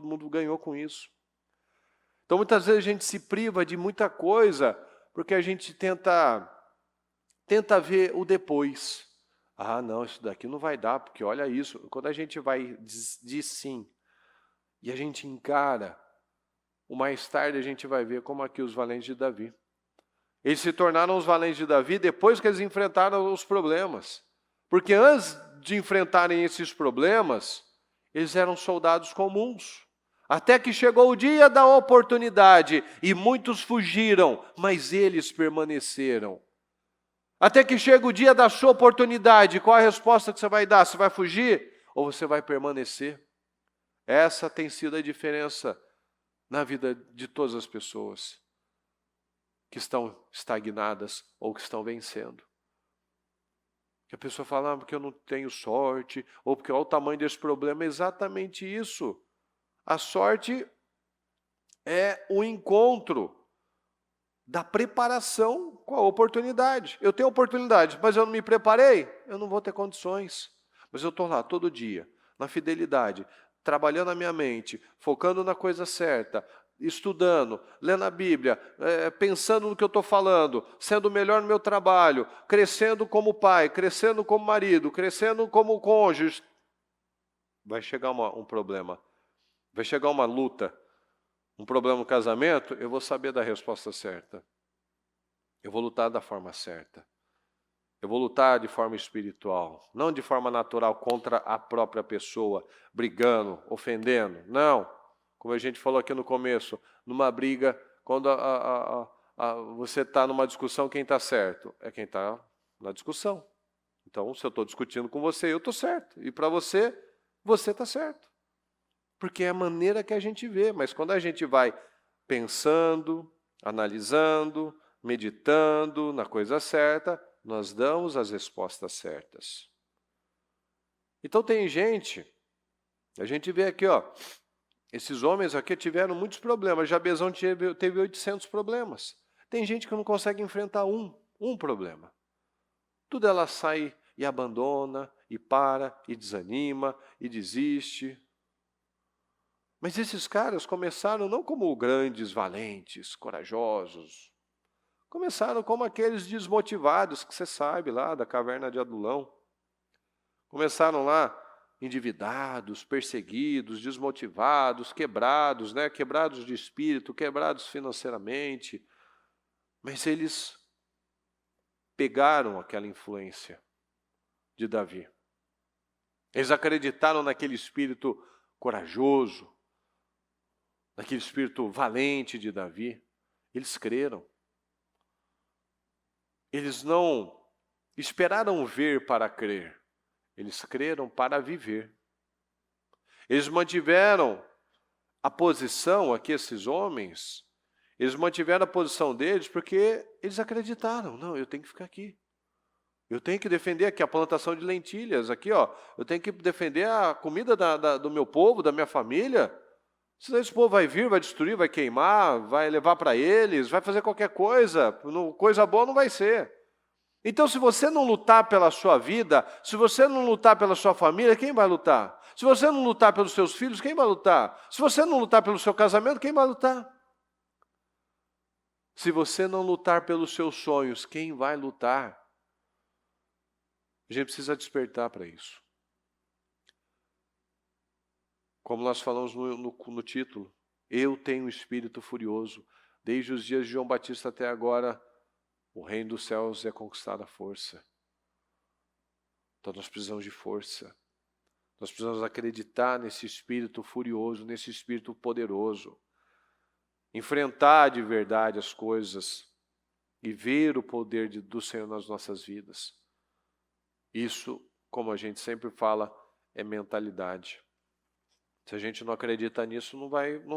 mundo ganhou com isso. Então muitas vezes a gente se priva de muita coisa porque a gente tenta ver o depois. Ah, não, isso daqui não vai dar, porque olha isso. Quando a gente diz sim e a gente encara, o mais tarde a gente vai ver como aqui os valentes de Davi. Eles se tornaram os valentes de Davi depois que eles enfrentaram os problemas. Porque antes de enfrentarem esses problemas, eles eram soldados comuns. Até que chegou o dia da oportunidade e muitos fugiram, mas eles permaneceram. Até que chega o dia da sua oportunidade, qual a resposta que você vai dar? Você vai fugir ou você vai permanecer? Essa tem sido a diferença na vida de todas as pessoas que estão estagnadas ou que estão vencendo. Que a pessoa fala: porque eu não tenho sorte, ou porque olha o tamanho desse problema. É exatamente isso. A sorte é o encontro da preparação com a oportunidade. Eu tenho oportunidade, mas eu não me preparei, eu não vou ter condições. Mas eu estou lá todo dia, na fidelidade, trabalhando a minha mente, focando na coisa certa, estudando, lendo a Bíblia, pensando no que eu estou falando, sendo melhor no meu trabalho, crescendo como pai, crescendo como marido, crescendo como cônjuge. Vai chegar um problema, vai chegar uma luta, um problema no casamento, eu vou saber da resposta certa. Eu vou lutar da forma certa. Eu vou lutar de forma espiritual, não de forma natural contra a própria pessoa, brigando, ofendendo. Não. Como a gente falou aqui no começo, numa briga, quando você está numa discussão, quem está certo? É quem está na discussão. Então, se eu estou discutindo com você, eu estou certo. E para você, você está certo. Porque é a maneira que a gente vê. Mas quando a gente vai pensando, analisando, meditando na coisa certa, nós damos as respostas certas. Então tem gente, a gente vê aqui, ó, esses homens aqui tiveram muitos problemas. Jabezão teve 800 problemas. Tem gente que não consegue enfrentar um problema. Tudo ela sai e abandona, e para, e desanima, e desiste. Mas esses caras começaram não como grandes, valentes, corajosos. Começaram como aqueles desmotivados que você sabe lá da caverna de Adulão. Começaram lá endividados, perseguidos, desmotivados, quebrados, né? Quebrados de espírito, quebrados financeiramente. Mas eles pegaram aquela influência de Davi. Eles acreditaram naquele espírito corajoso, naquele espírito valente de Davi. Eles creram. Eles não esperaram ver para crer. Eles creram para viver. Eles mantiveram a posição, aqui esses homens, eles mantiveram a posição deles porque eles acreditaram. Não, eu tenho que ficar aqui. Eu tenho que defender aqui a plantação de lentilhas. Aqui, ó, eu tenho que defender a comida do meu povo, da minha família. Senão esse povo vai vir, vai destruir, vai queimar, vai levar para eles, vai fazer qualquer coisa. Coisa boa não vai ser. Então, se você não lutar pela sua vida, se você não lutar pela sua família, quem vai lutar? Se você não lutar pelos seus filhos, quem vai lutar? Se você não lutar pelo seu casamento, quem vai lutar? Se você não lutar pelos seus sonhos, quem vai lutar? A gente precisa despertar para isso. Como nós falamos no título, eu tenho um espírito furioso. Desde os dias de João Batista até agora, o reino dos céus é conquistar a força. Então nós precisamos de força. Nós precisamos acreditar nesse espírito furioso, nesse espírito poderoso. Enfrentar de verdade as coisas e ver o poder do Senhor nas nossas vidas. Isso, como a gente sempre fala, é mentalidade. Se a gente não acredita nisso, não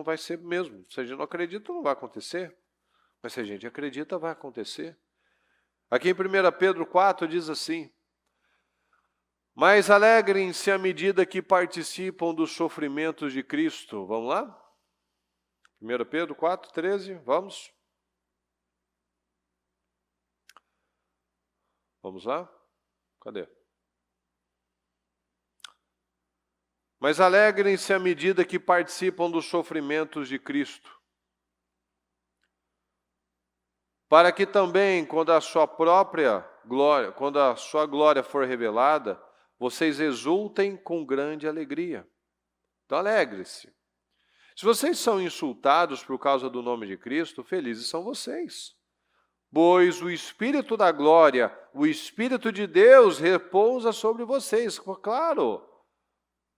vai ser mesmo. Se a gente não acredita, não vai acontecer. Mas se a gente acredita, vai acontecer. Aqui em 1 Pedro 4 diz assim: mas alegrem-se à medida que participam dos sofrimentos de Cristo. Vamos lá? 1 Pedro 4, 13, vamos? Vamos lá? Cadê? Mas alegrem-se à medida que participam dos sofrimentos de Cristo, para que também, quando a sua glória for revelada, vocês exultem com grande alegria. Então alegre-se. Se vocês são insultados por causa do nome de Cristo, felizes são vocês. Pois o Espírito da glória, o Espírito de Deus repousa sobre vocês. Claro,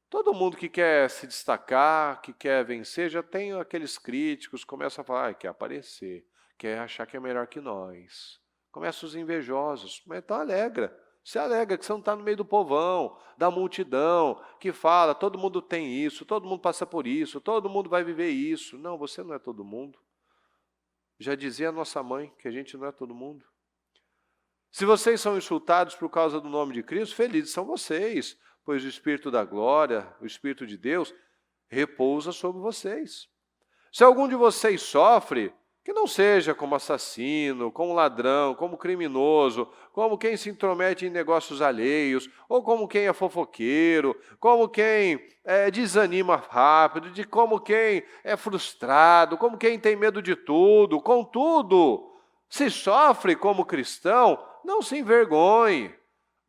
todo mundo que quer se destacar, que quer vencer, já tem aqueles críticos, começa a falar, quer aparecer, quer achar que é melhor que nós. Começa os invejosos, mas então alegra. Se alegra que você não está no meio do povão, da multidão, que fala, todo mundo tem isso, todo mundo passa por isso, todo mundo vai viver isso. Não, você não é todo mundo. Já dizia a nossa mãe que a gente não é todo mundo. Se vocês são insultados por causa do nome de Cristo, felizes são vocês, pois o Espírito da glória, o Espírito de Deus, repousa sobre vocês. Se algum de vocês sofre, que não seja como assassino, como ladrão, como criminoso, como quem se intromete em negócios alheios, ou como quem é fofoqueiro, como quem desanima rápido, como quem é frustrado, como quem tem medo de tudo. Contudo, se sofre como cristão, não se envergonhe,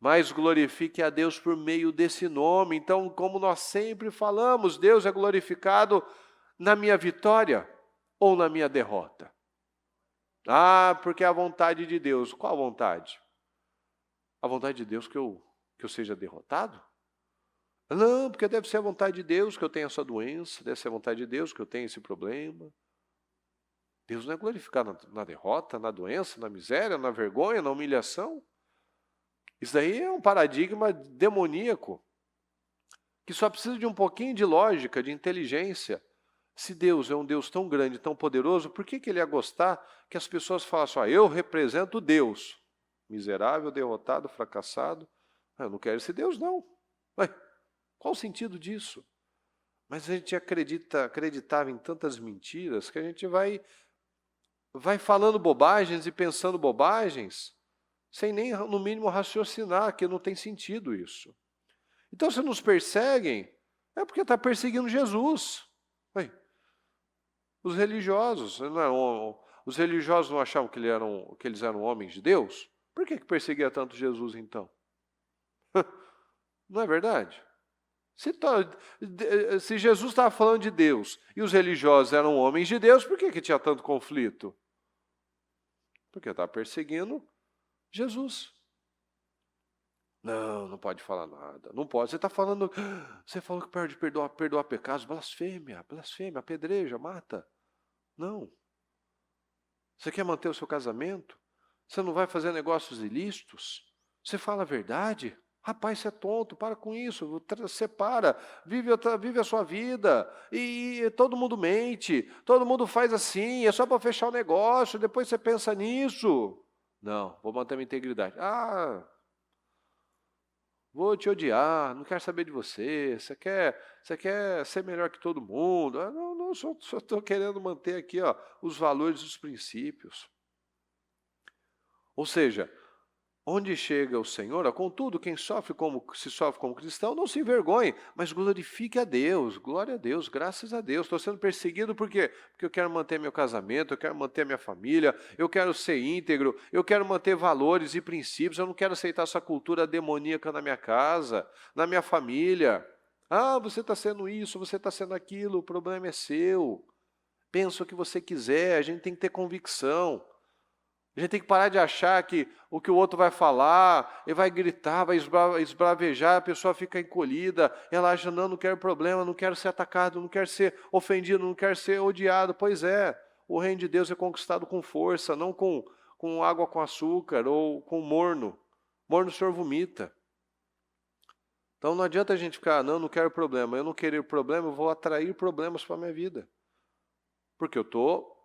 mas glorifique a Deus por meio desse nome. Então, como nós sempre falamos, Deus é glorificado na minha vitória ou na minha derrota? Porque é a vontade de Deus. Qual vontade? A vontade de Deus que eu seja derrotado? Não, porque deve ser a vontade de Deus que eu tenha essa doença, deve ser a vontade de Deus que eu tenha esse problema. Deus não é glorificado na derrota, na doença, na miséria, na vergonha, na humilhação. Isso aí é um paradigma demoníaco, que só precisa de um pouquinho de lógica, de inteligência. Se Deus é um Deus tão grande, tão poderoso, por que Ele ia gostar que as pessoas falassem, eu represento Deus? Miserável, derrotado, fracassado. Eu não quero esse Deus, não. Qual o sentido disso? Mas a gente acreditava em tantas mentiras que a gente vai falando bobagens e pensando bobagens, sem nem, no mínimo, raciocinar, que não tem sentido isso. Então, se nos perseguem, é porque está perseguindo Jesus. Os religiosos não achavam que eles eram homens de Deus? Por que perseguia tanto Jesus, então? Não é verdade? Se Jesus estava falando de Deus e os religiosos eram homens de Deus, por que tinha tanto conflito? Porque estava perseguindo Jesus. Não pode falar nada. Não pode. Você falou que pode perdoar pecados, blasfêmia, apedreja, mata. Não. Você quer manter o seu casamento? Você não vai fazer negócios ilícitos? Você fala a verdade? Rapaz, você é tonto, para com isso, separa, vive a sua vida, e todo mundo mente, todo mundo faz assim, é só para fechar o negócio, depois você pensa nisso. Não, vou manter minha integridade. Vou te odiar, não quero saber de você quer ser melhor que todo mundo. Não, só estou querendo manter aqui os valores e os princípios. Ou seja, onde chega o Senhor, contudo, quem se sofre como cristão, não se envergonhe, mas glorifique a Deus, glória a Deus, graças a Deus. Estou sendo perseguido por quê? Porque eu quero manter meu casamento, eu quero manter a minha família, eu quero ser íntegro, eu quero manter valores e princípios, eu não quero aceitar essa cultura demoníaca na minha casa, na minha família. Você está sendo isso, você está sendo aquilo, o problema é seu. Pensa o que você quiser, a gente tem que ter convicção. A gente tem que parar de achar que o outro vai falar, ele vai gritar, vai esbravejar, a pessoa fica encolhida, ela acha, não quero problema, não quero ser atacado, não quero ser ofendido, não quero ser odiado. Pois é, o reino de Deus é conquistado com força, não com água com açúcar ou com morno. Morno o senhor vomita. Então não adianta a gente ficar, não quero problema, eu não querer problema, eu vou atrair problemas para a minha vida. Porque eu estou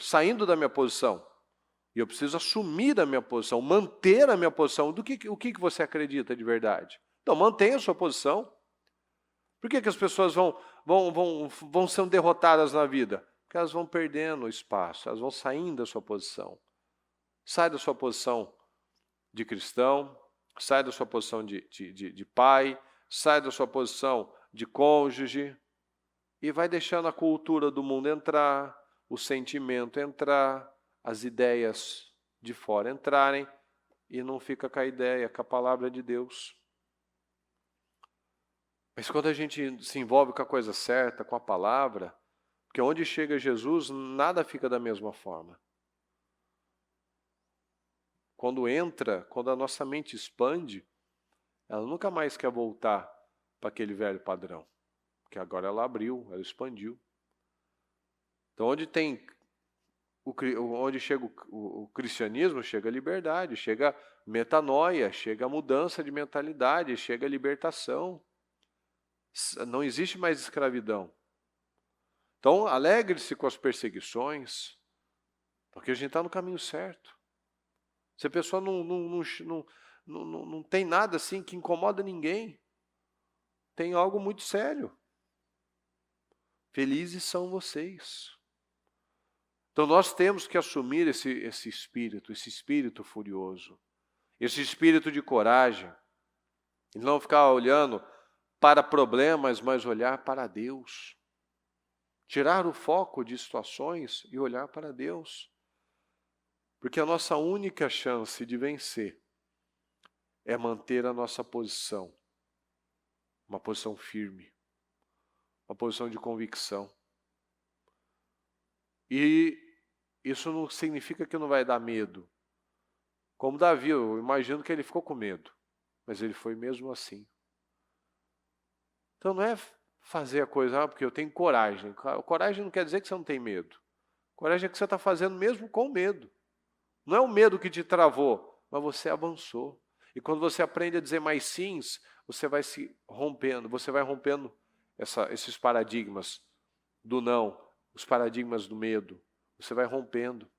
saindo da minha posição. E eu preciso assumir a minha posição, manter a minha posição. O que você acredita de verdade? Então, mantenha a sua posição. Por que as pessoas vão sendo derrotadas na vida? Porque elas vão perdendo espaço, elas vão saindo da sua posição. Sai da sua posição de cristão, sai da sua posição de pai, sai da sua posição de cônjuge e vai deixando a cultura do mundo entrar, o sentimento entrar, as ideias de fora entrarem e não fica com a ideia, com a palavra de Deus. Mas quando a gente se envolve com a coisa certa, com a palavra, porque onde chega Jesus, nada fica da mesma forma. Quando a nossa mente expande, ela nunca mais quer voltar para aquele velho padrão. Porque agora ela abriu, ela expandiu. Então onde chega o cristianismo, chega a liberdade, chega a metanoia, chega a mudança de mentalidade, chega a libertação. Não existe mais escravidão. Então, alegre-se com as perseguições, porque a gente está no caminho certo. Se a pessoa não tem nada assim que incomoda ninguém, tem algo muito sério. Felizes são vocês. Então nós temos que assumir esse espírito furioso, esse espírito de coragem, e não ficar olhando para problemas, mas olhar para Deus. Tirar o foco de situações e olhar para Deus. Porque a nossa única chance de vencer é manter a nossa posição, uma posição firme, uma posição de convicção. E isso não significa que não vai dar medo. Como Davi, eu imagino que ele ficou com medo, mas ele foi mesmo assim. Então não é fazer a coisa porque eu tenho coragem. Coragem não quer dizer que você não tem medo. Coragem é que você está fazendo mesmo com medo. Não é o medo que te travou, mas você avançou. E quando você aprende a dizer mais sims, você vai se rompendo, você vai rompendo esses paradigmas do não, os paradigmas do medo. Você vai rompendo.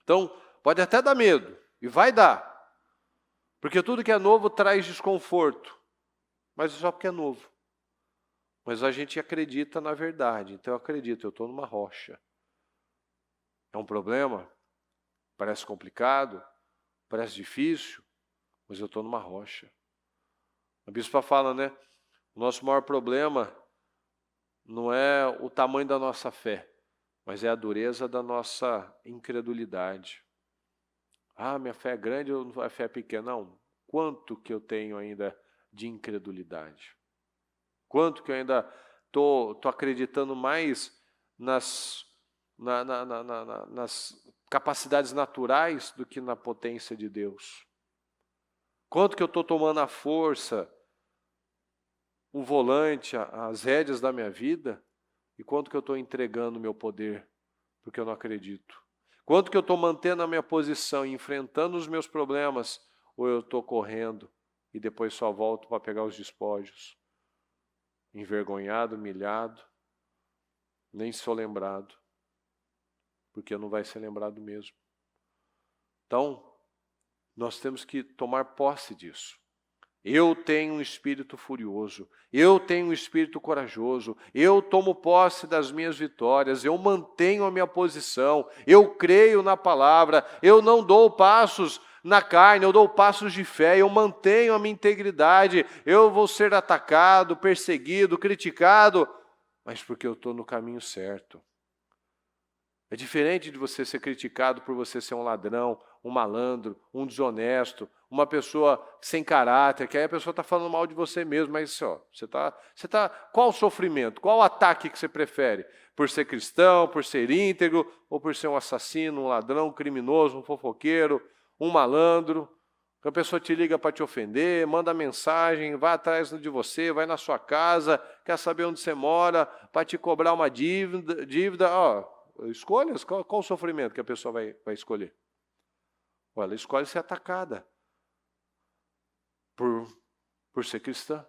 Então, pode até dar medo, e vai dar. Porque tudo que é novo traz desconforto. Mas é só porque é novo. Mas a gente acredita na verdade. Então eu acredito, eu estou numa rocha. É um problema? Parece complicado, parece difícil, mas eu estou numa rocha. A bispa fala, né? O nosso maior problema não é o tamanho da nossa fé, mas é a dureza da nossa incredulidade. Ah, minha fé é grande ou a fé é pequena? Não. Quanto que eu tenho ainda de incredulidade? Quanto que eu ainda estou acreditando mais nas capacidades naturais do que na potência de Deus? Quanto que eu estou tomando a força, o volante, as rédeas da minha vida, e quanto que eu estou entregando o meu poder, porque eu não acredito? Quanto que eu estou mantendo a minha posição e enfrentando os meus problemas, ou eu estou correndo e depois só volto para pegar os despojos? Envergonhado, humilhado, nem sou lembrado, porque não vai ser lembrado mesmo. Então, nós temos que tomar posse disso. Eu tenho um espírito furioso, eu tenho um espírito corajoso, eu tomo posse das minhas vitórias, eu mantenho a minha posição, eu creio na palavra, eu não dou passos na carne, eu dou passos de fé, eu mantenho a minha integridade, eu vou ser atacado, perseguido, criticado, mas porque eu estou no caminho certo. É diferente de você ser criticado por você ser um ladrão, um malandro, um desonesto, uma pessoa sem caráter, que aí a pessoa está falando mal de você mesmo, mas qual o sofrimento, qual o ataque que você prefere? Por ser cristão, por ser íntegro, ou por ser um assassino, um ladrão, um criminoso, um fofoqueiro, um malandro? A pessoa te liga para te ofender, manda mensagem, vai atrás de você, vai na sua casa, quer saber onde você mora, para te cobrar uma dívida. Escolhas, qual o sofrimento que a pessoa vai escolher? Ela escolhe ser atacada por ser cristã,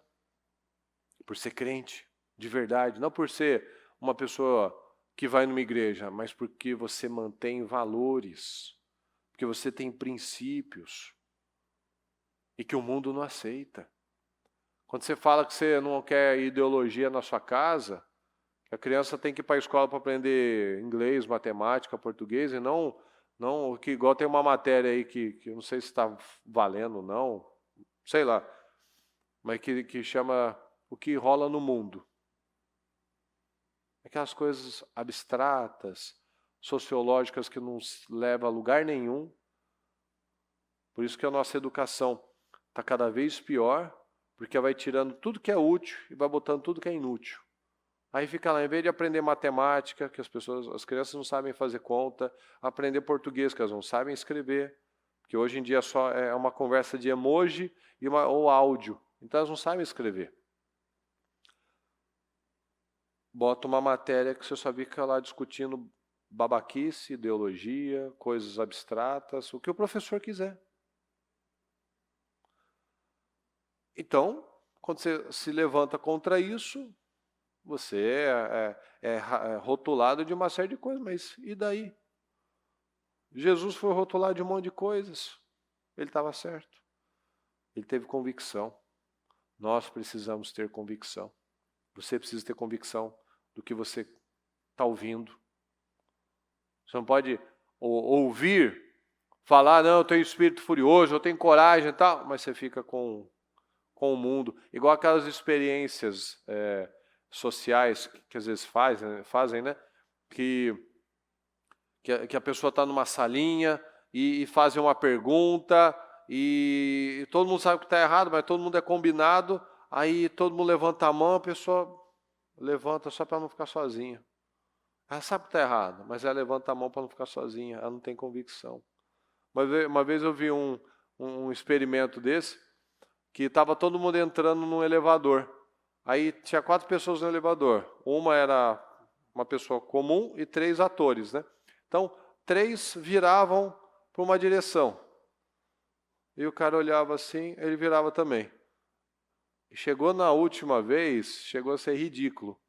por ser crente, de verdade, não por ser uma pessoa que vai numa igreja, mas porque você mantém valores, porque você tem princípios e que o mundo não aceita. Quando você fala que você não quer ideologia na sua casa, que a criança tem que ir para a escola para aprender inglês, matemática, português, e não que igual tem uma matéria aí que eu não sei se está valendo ou não, sei lá, mas que chama o que rola no mundo. Aquelas coisas abstratas, sociológicas que não levam a lugar nenhum. Por isso que a nossa educação está cada vez pior, porque vai tirando tudo que é útil e vai botando tudo que é inútil. Aí fica lá, em vez de aprender matemática, que as crianças não sabem fazer conta, aprender português, que elas não sabem escrever, porque hoje em dia só é uma conversa de emoji ou áudio, então elas não sabem escrever. Bota uma matéria que você só fica lá discutindo babaquice, ideologia, coisas abstratas, o que o professor quiser. Então, quando você se levanta contra isso, você é rotulado de uma série de coisas, mas e daí? Jesus foi rotulado de um monte de coisas. Ele estava certo. Ele teve convicção. Nós precisamos ter convicção. Você precisa ter convicção do que você está ouvindo. Você não pode ouvir, falar, não, eu tenho espírito furioso, eu tenho coragem e tal, mas você fica com o mundo. Igual aquelas experiências sociais que às vezes fazem, né? Que a pessoa está numa salinha e fazem uma pergunta e todo mundo sabe que está errado, mas todo mundo é combinado, aí todo mundo levanta a mão, a pessoa levanta só para não ficar sozinha. Ela sabe que está errado, mas ela levanta a mão para não ficar sozinha, ela não tem convicção. Uma vez eu vi um experimento desse, que estava todo mundo entrando num elevador. Aí tinha 4 pessoas no elevador. Uma era uma pessoa comum e 3 atores, né? Então, 3 viravam para uma direção. E o cara olhava assim, ele virava também. E chegou na última vez, chegou a ser ridículo,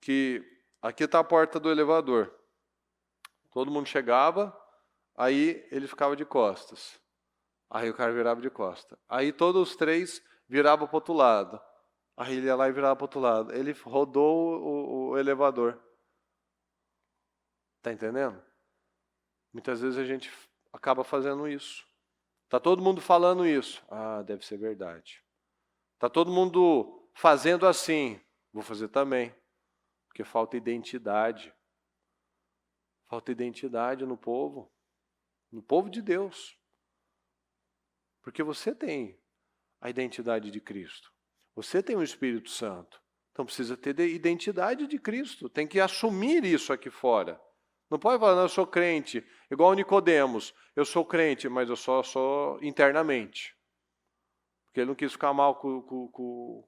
que aqui está a porta do elevador. Todo mundo chegava, aí ele ficava de costas. Aí o cara virava de costas. Aí todos os 3 viravam para o outro lado. Aí ele ia lá e virava para o outro lado. Ele rodou o elevador. Está entendendo? Muitas vezes a gente acaba fazendo isso. Está todo mundo falando isso. Ah, deve ser verdade. Está todo mundo fazendo assim. Vou fazer também. Porque falta identidade. Falta identidade no povo. No povo de Deus. Porque você tem a identidade de Cristo. Você tem o Espírito Santo. Então precisa ter identidade de Cristo. Tem que assumir isso aqui fora. Não pode falar, não, eu sou crente. Igual o Nicodemos. Eu sou crente, mas eu só sou internamente. Porque ele não quis ficar mal com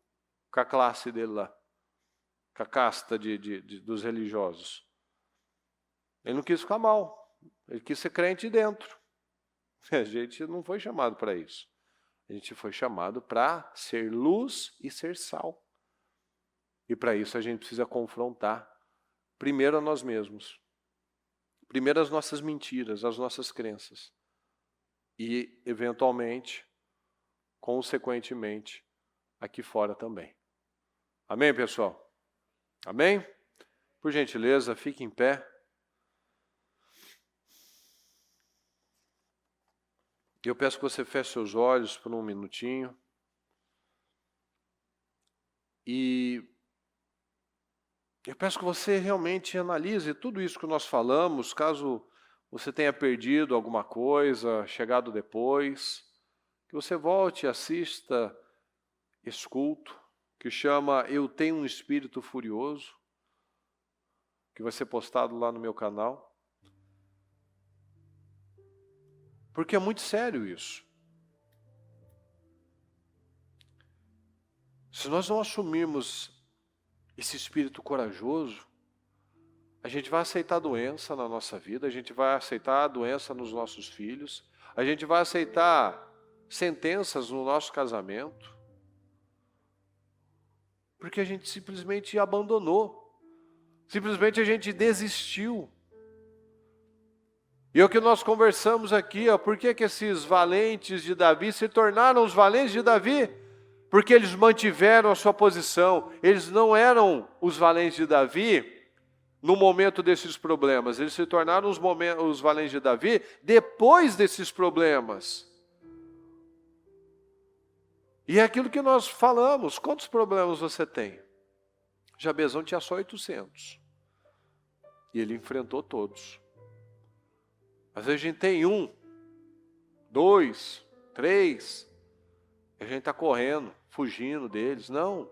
a classe dele lá. Com a casta dos religiosos. Ele não quis ficar mal. Ele quis ser crente dentro. A gente não foi chamado para isso. A gente foi chamado para ser luz e ser sal. E para isso a gente precisa confrontar primeiro a nós mesmos. Primeiro as nossas mentiras, as nossas crenças. E, eventualmente, consequentemente, aqui fora também. Amém, pessoal? Amém? Por gentileza, fique em pé. Eu peço que você feche seus olhos por um minutinho. E eu peço que você realmente analise tudo isso que nós falamos, caso você tenha perdido alguma coisa, chegado depois, que você volte e assista esse culto, que chama Eu Tenho um Espírito Furioso, que vai ser postado lá no meu canal. Porque é muito sério isso. Se nós não assumirmos esse espírito corajoso, a gente vai aceitar a doença na nossa vida, a gente vai aceitar a doença nos nossos filhos, a gente vai aceitar sentenças no nosso casamento, porque a gente simplesmente abandonou. Simplesmente a gente desistiu. E é o que nós conversamos aqui, por que esses valentes de Davi se tornaram os valentes de Davi? Porque eles mantiveram a sua posição. Eles não eram os valentes de Davi no momento desses problemas. Eles se tornaram os valentes de Davi depois desses problemas. E é aquilo que nós falamos. Quantos problemas você tem? Jabezão tinha só 800. E ele enfrentou todos. Às vezes a gente tem 1, 2, 3, e a gente está correndo, fugindo deles. Não.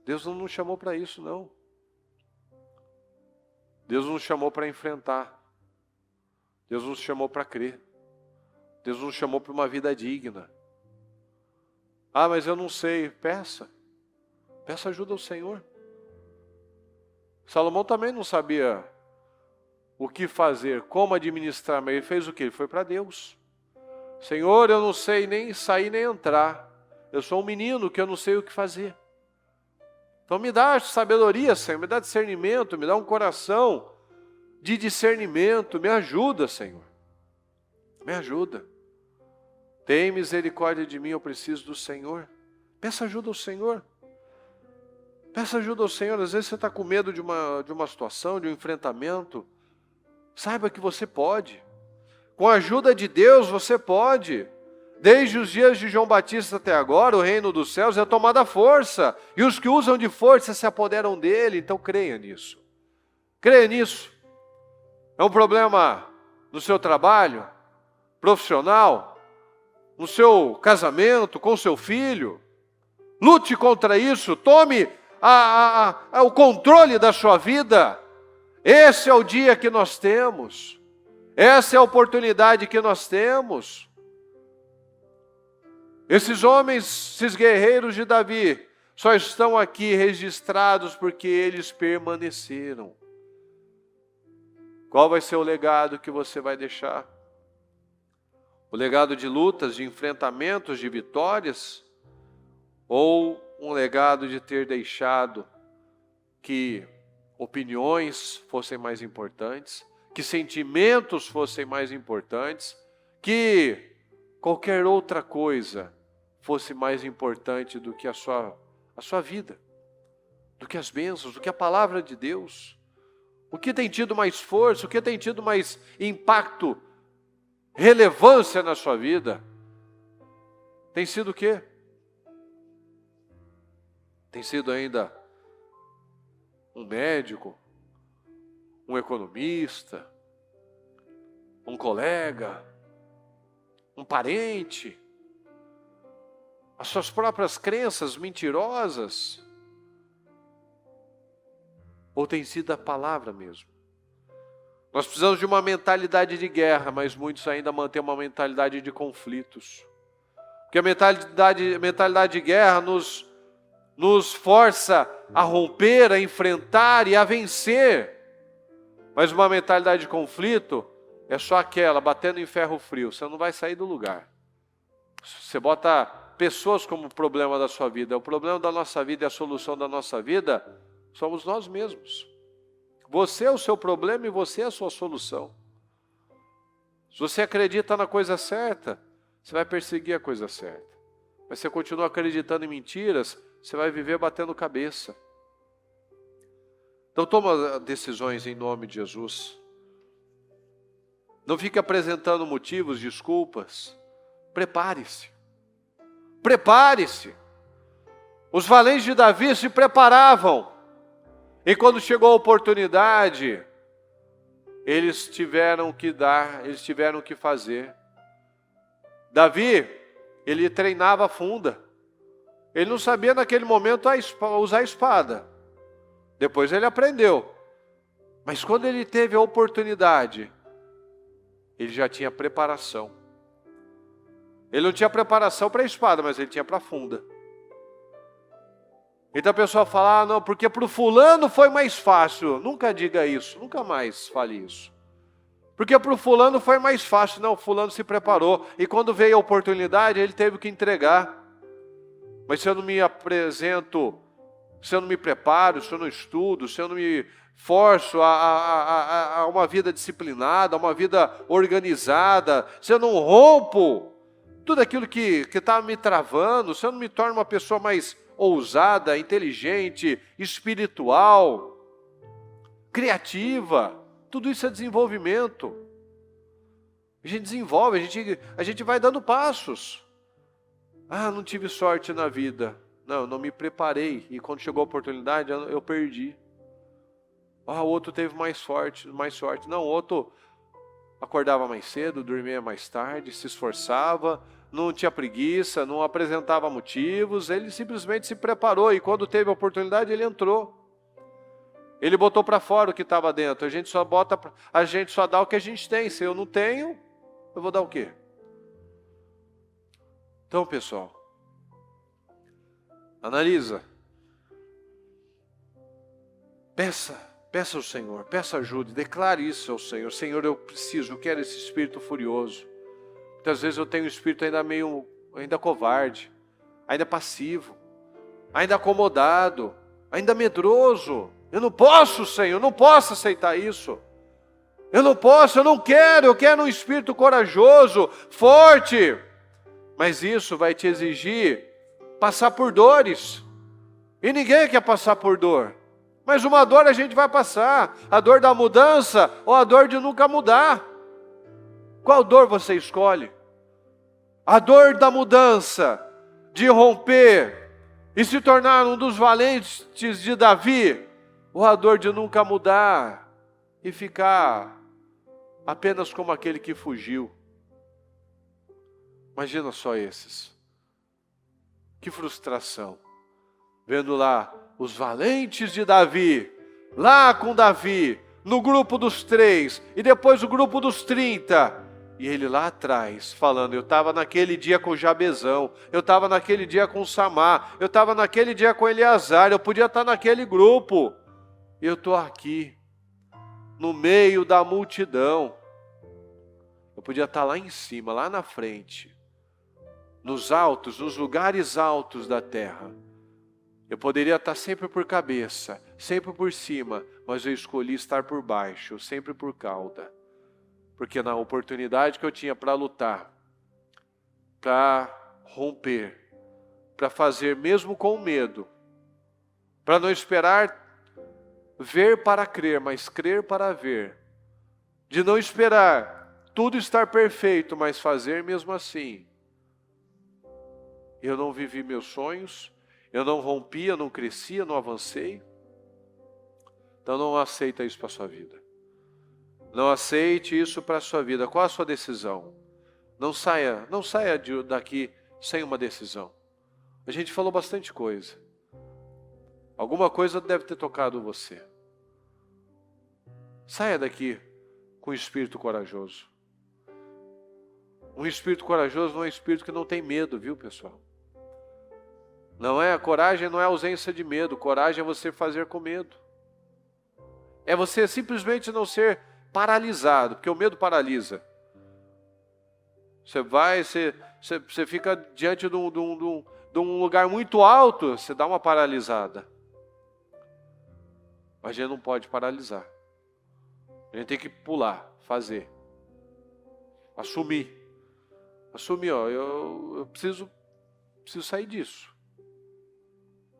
Deus não nos chamou para isso, não. Deus nos chamou para enfrentar. Deus nos chamou para crer. Deus nos chamou para uma vida digna. Ah, mas eu não sei. Peça. Peça ajuda ao Senhor. Salomão também não sabia o que fazer, como administrar, mas ele fez o quê? Ele foi para Deus. Senhor, eu não sei nem sair nem entrar. Eu sou um menino que eu não sei o que fazer. Então me dá sabedoria, Senhor, me dá discernimento, me dá um coração de discernimento, me ajuda, Senhor. Me ajuda. Tem misericórdia de mim, eu preciso do Senhor. Peça ajuda ao Senhor. Peça ajuda ao Senhor. Às vezes você está com medo de uma situação, de um enfrentamento. Saiba que você pode. Com a ajuda de Deus você pode. Desde os dias de João Batista até agora, o reino dos céus é tomado à força. E os que usam de força se apoderam dele. Então creia nisso. Creia nisso. É um problema no seu trabalho, profissional, no seu casamento, com seu filho. Lute contra isso. Tome o controle da sua vida. Esse é o dia que nós temos. Essa é a oportunidade que nós temos. Esses homens, esses guerreiros de Davi, só estão aqui registrados porque eles permaneceram. Qual vai ser o legado que você vai deixar? O legado de lutas, de enfrentamentos, de vitórias? Ou um legado de ter deixado que opiniões fossem mais importantes, que sentimentos fossem mais importantes, que qualquer outra coisa fosse mais importante do que a sua vida, do que as bênçãos, do que a palavra de Deus? O que tem tido mais força, o que tem tido mais impacto, relevância na sua vida? Tem sido o quê? Tem sido ainda um médico, um economista, um colega, um parente, as suas próprias crenças mentirosas? Ou tem sido a palavra mesmo? Nós precisamos de uma mentalidade de guerra, mas muitos ainda mantêm uma mentalidade de conflitos. Porque a mentalidade de guerra nos força a romper, a enfrentar e a vencer. Mas uma mentalidade de conflito é só aquela, batendo em ferro frio. Você não vai sair do lugar. Você bota pessoas como problema da sua vida. O problema da nossa vida e a solução da nossa vida somos nós mesmos. Você é o seu problema e você é a sua solução. Se você acredita na coisa certa, você vai perseguir a coisa certa. Mas se você continua acreditando em mentiras, você vai viver batendo cabeça. Então toma decisões em nome de Jesus. Não fique apresentando motivos, desculpas. Prepare-se. Prepare-se. Os valentes de Davi se preparavam. E quando chegou a oportunidade, eles tiveram que fazer. Davi, ele treinava a funda. Ele não sabia naquele momento usar a espada. Depois ele aprendeu. Mas quando ele teve a oportunidade, ele já tinha preparação. Ele não tinha preparação para a espada, mas ele tinha para a funda. Então a pessoa fala, não, porque para o fulano foi mais fácil. Nunca diga isso, nunca mais fale isso. Porque para o fulano foi mais fácil. Não, o fulano se preparou. E quando veio a oportunidade, ele teve que entregar. Mas se eu não me apresento se eu não me preparo, se eu não estudo, se eu não me forço a uma vida disciplinada, a uma vida organizada, se eu não rompo tudo aquilo que está me travando, se eu não me torno uma pessoa mais ousada, inteligente, espiritual, criativa, tudo isso é desenvolvimento. A gente desenvolve, a gente vai dando passos. Ah, não tive sorte na vida. Não me preparei. E quando chegou a oportunidade, eu perdi. Ah, o outro teve mais sorte. Não, o outro acordava mais cedo, dormia mais tarde, se esforçava, não tinha preguiça, não apresentava motivos. Ele simplesmente se preparou e quando teve a oportunidade, ele entrou. Ele botou para fora o que estava dentro. A gente só dá o que a gente tem. Se eu não tenho, eu vou dar o quê? Então, pessoal, analisa. Peça ao Senhor, peça ajuda, declare isso ao Senhor. Senhor, eu quero esse espírito furioso. Muitas vezes eu tenho um espírito ainda covarde, ainda passivo, ainda acomodado, ainda medroso. Eu não posso, Senhor, eu não posso aceitar isso. Eu não posso, eu quero um espírito corajoso, forte. Mas isso vai te exigir passar por dores. E ninguém quer passar por dor. Mas uma dor a gente vai passar. A dor da mudança ou a dor de nunca mudar. Qual dor você escolhe? A dor da mudança, de romper e se tornar um dos valentes de Davi, ou a dor de nunca mudar e ficar apenas como aquele que fugiu. Imagina só esses. Que frustração. Vendo lá os valentes de Davi, lá com Davi, no grupo dos 3, e depois o grupo dos 30, e ele lá atrás, falando, eu estava naquele dia com Jabezão, eu estava naquele dia com Samar, eu estava naquele dia com Eleazar, eu podia estar naquele grupo, eu estou aqui, no meio da multidão, eu podia estar lá em cima, lá na frente, nos altos, nos lugares altos da terra. Eu poderia estar sempre por cabeça, sempre por cima, mas eu escolhi estar por baixo, sempre por cauda. Porque na oportunidade que eu tinha para lutar, para romper, para fazer mesmo com medo, para não esperar ver para crer, mas crer para ver, de não esperar tudo estar perfeito, mas fazer mesmo assim. Eu não vivi meus sonhos, eu não rompi, eu não cresci, eu não avancei. Então não aceita isso para a sua vida. Não aceite isso para a sua vida. Qual a sua decisão? Não saia daqui sem uma decisão. A gente falou bastante coisa. Alguma coisa deve ter tocado você. Saia daqui com um espírito corajoso. Um espírito corajoso não é um espírito que não tem medo, viu, pessoal? Coragem não é ausência de medo. Coragem é você fazer com medo. É você simplesmente não ser paralisado, porque o medo paralisa. Você fica diante de um lugar muito alto, você dá uma paralisada. Mas a gente não pode paralisar. A gente tem que pular, fazer. Assumir. Eu preciso sair disso.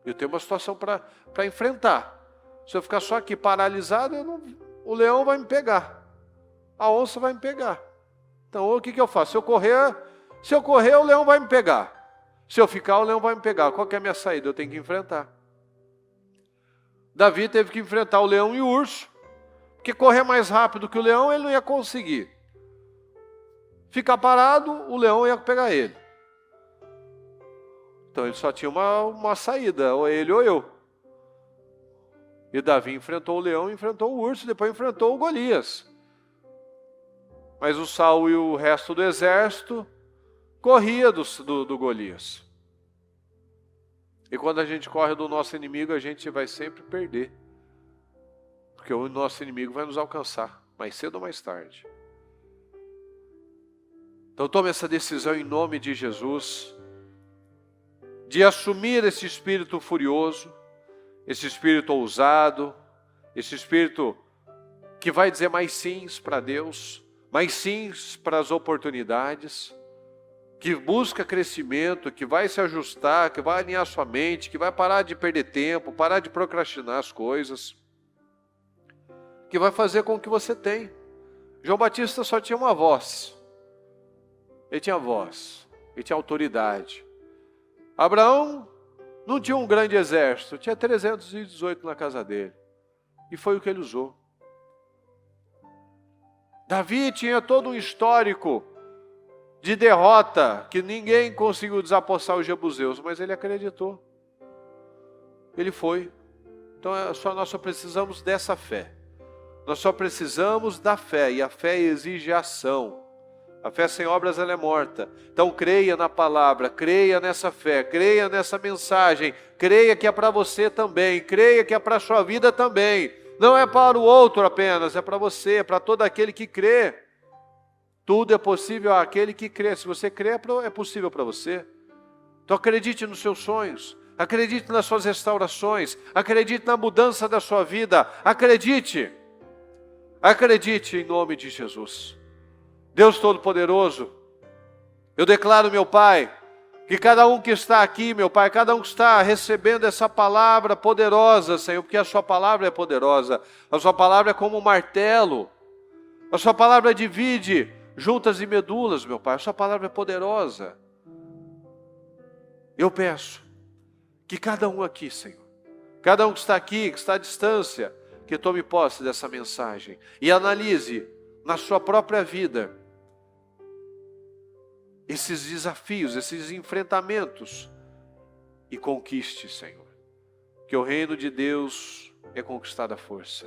Eu tenho uma situação para enfrentar. Se eu ficar só aqui paralisado, o leão vai me pegar. A onça vai me pegar. Então, o que eu faço? Se eu correr, o leão vai me pegar. Se eu ficar, o leão vai me pegar. Qual que é a minha saída? Eu tenho que enfrentar. Davi teve que enfrentar o leão e o urso, porque correr mais rápido que o leão, ele não ia conseguir. Ficar parado, o leão ia pegar ele. Então ele só tinha uma saída, ou ele ou eu. E Davi enfrentou o leão, enfrentou o urso, depois enfrentou o Golias. Mas o Saul e o resto do exército corria do Golias. E quando a gente corre do nosso inimigo, a gente vai sempre perder. Porque o nosso inimigo vai nos alcançar, mais cedo ou mais tarde. Então tome essa decisão em nome de Jesus, de assumir esse espírito furioso, esse espírito ousado, esse espírito que vai dizer mais sims para Deus, mais sims para as oportunidades, que busca crescimento, que vai se ajustar, que vai alinhar sua mente, que vai parar de perder tempo, parar de procrastinar as coisas, que vai fazer com o que você tem. João Batista só tinha uma voz. Ele tinha voz, ele tinha autoridade. Abraão não tinha um grande exército, tinha 318 na casa dele. E foi o que ele usou. Davi tinha todo um histórico de derrota, que ninguém conseguiu desapossar os jebuseus, mas ele acreditou. Ele foi. Então nós só precisamos dessa fé. Nós só precisamos da fé, e a fé exige ação. A fé sem obras ela é morta. Então creia na palavra, creia nessa fé, creia nessa mensagem, creia que é para você também, creia que é para a sua vida também. Não é para o outro apenas, é para você, é para todo aquele que crê. Tudo é possível àquele que crê. Se você crê, é possível para você. Então acredite nos seus sonhos, acredite nas suas restaurações, acredite na mudança da sua vida, acredite em nome de Jesus. Deus Todo-Poderoso, eu declaro, meu Pai, que cada um que está aqui, meu Pai, cada um que está recebendo essa palavra poderosa, Senhor, porque a sua palavra é poderosa, a sua palavra é como um martelo, a sua palavra divide juntas e medulas, meu Pai, a sua palavra é poderosa. Eu peço que cada um aqui, Senhor, cada um que está aqui, que está à distância, que tome posse dessa mensagem e analise na sua própria vida esses desafios, esses enfrentamentos e conquiste, Senhor. Que o reino de Deus é conquistado à força,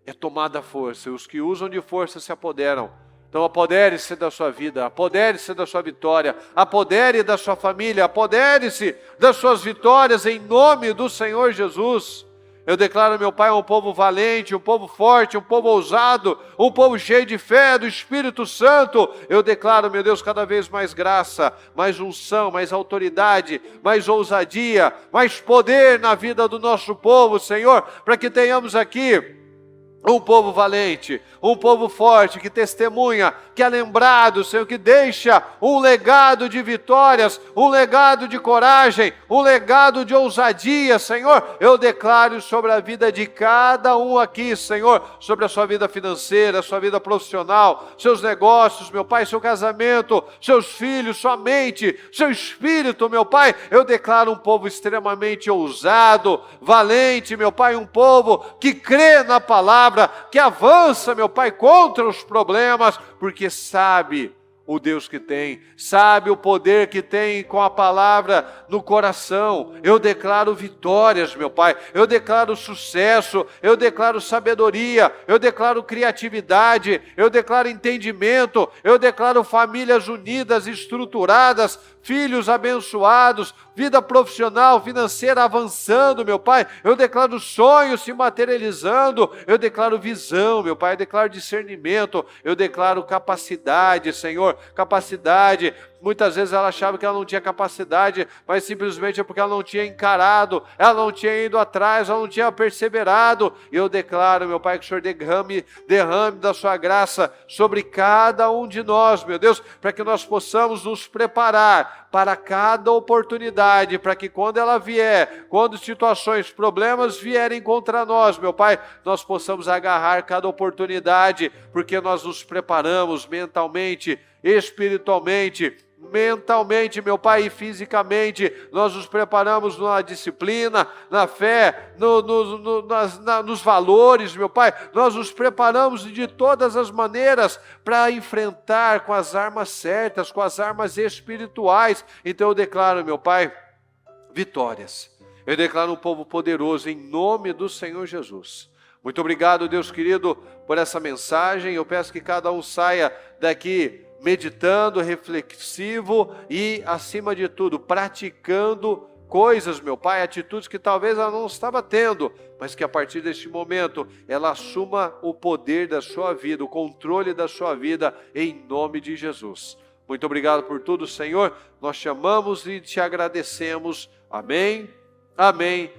é tomada à força, e os que usam de força se apoderam. Então apodere-se da sua vida, apodere-se da sua vitória, apodere da sua família, apodere-se das suas vitórias em nome do Senhor Jesus. Eu declaro, meu Pai, um povo valente, um povo forte, um povo ousado, um povo cheio de fé do Espírito Santo. Eu declaro, meu Deus, cada vez mais graça, mais unção, mais autoridade, mais ousadia, mais poder na vida do nosso povo, Senhor, para que tenhamos aqui um povo valente, um povo forte, que testemunha, que é lembrado, Senhor, que deixa um legado de vitórias, um legado de coragem, um legado de ousadia, Senhor. Eu declaro sobre a vida de cada um aqui, Senhor, sobre a sua vida financeira, sua vida profissional, seus negócios, meu Pai, seu casamento, seus filhos, sua mente, seu espírito, meu Pai. Eu declaro um povo extremamente ousado, valente, meu Pai, um povo que crê na palavra, que avança, meu Pai, contra os problemas, porque sabe o Deus que tem, sabe o poder que tem com a palavra no coração. Eu declaro vitórias, meu Pai, eu declaro sucesso, eu declaro sabedoria, eu declaro criatividade, eu declaro entendimento, eu declaro famílias unidas, estruturadas, filhos abençoados, vida profissional, financeira avançando, meu Pai. Eu declaro sonhos se materializando, eu declaro visão, meu Pai, eu declaro discernimento, eu declaro capacidade, Senhor, capacidade. Muitas vezes ela achava que ela não tinha capacidade, mas simplesmente é porque ela não tinha encarado, ela não tinha ido atrás, ela não tinha perseverado. E eu declaro, meu Pai, que o Senhor derrame da sua graça sobre cada um de nós, meu Deus, para que nós possamos nos preparar para cada oportunidade, para que quando ela vier, quando situações, problemas vierem contra nós, meu Pai, nós possamos agarrar cada oportunidade, porque nós nos preparamos mentalmente, espiritualmente, meu Pai, e fisicamente. Nós nos preparamos na disciplina, na fé, nos valores, meu Pai. Nós nos preparamos de todas as maneiras para enfrentar com as armas certas, com as armas espirituais. Então eu declaro, meu Pai, vitórias. Eu declaro um povo poderoso em nome do Senhor Jesus. Muito obrigado, Deus querido, por essa mensagem. Eu peço que cada um saia daqui meditando, reflexivo e, acima de tudo, praticando coisas, meu Pai, atitudes que talvez ela não estava tendo, mas que a partir deste momento ela assuma o poder da sua vida, o controle da sua vida, em nome de Jesus. Muito obrigado por tudo, Senhor. Nós te amamos e te agradecemos. Amém. Amém.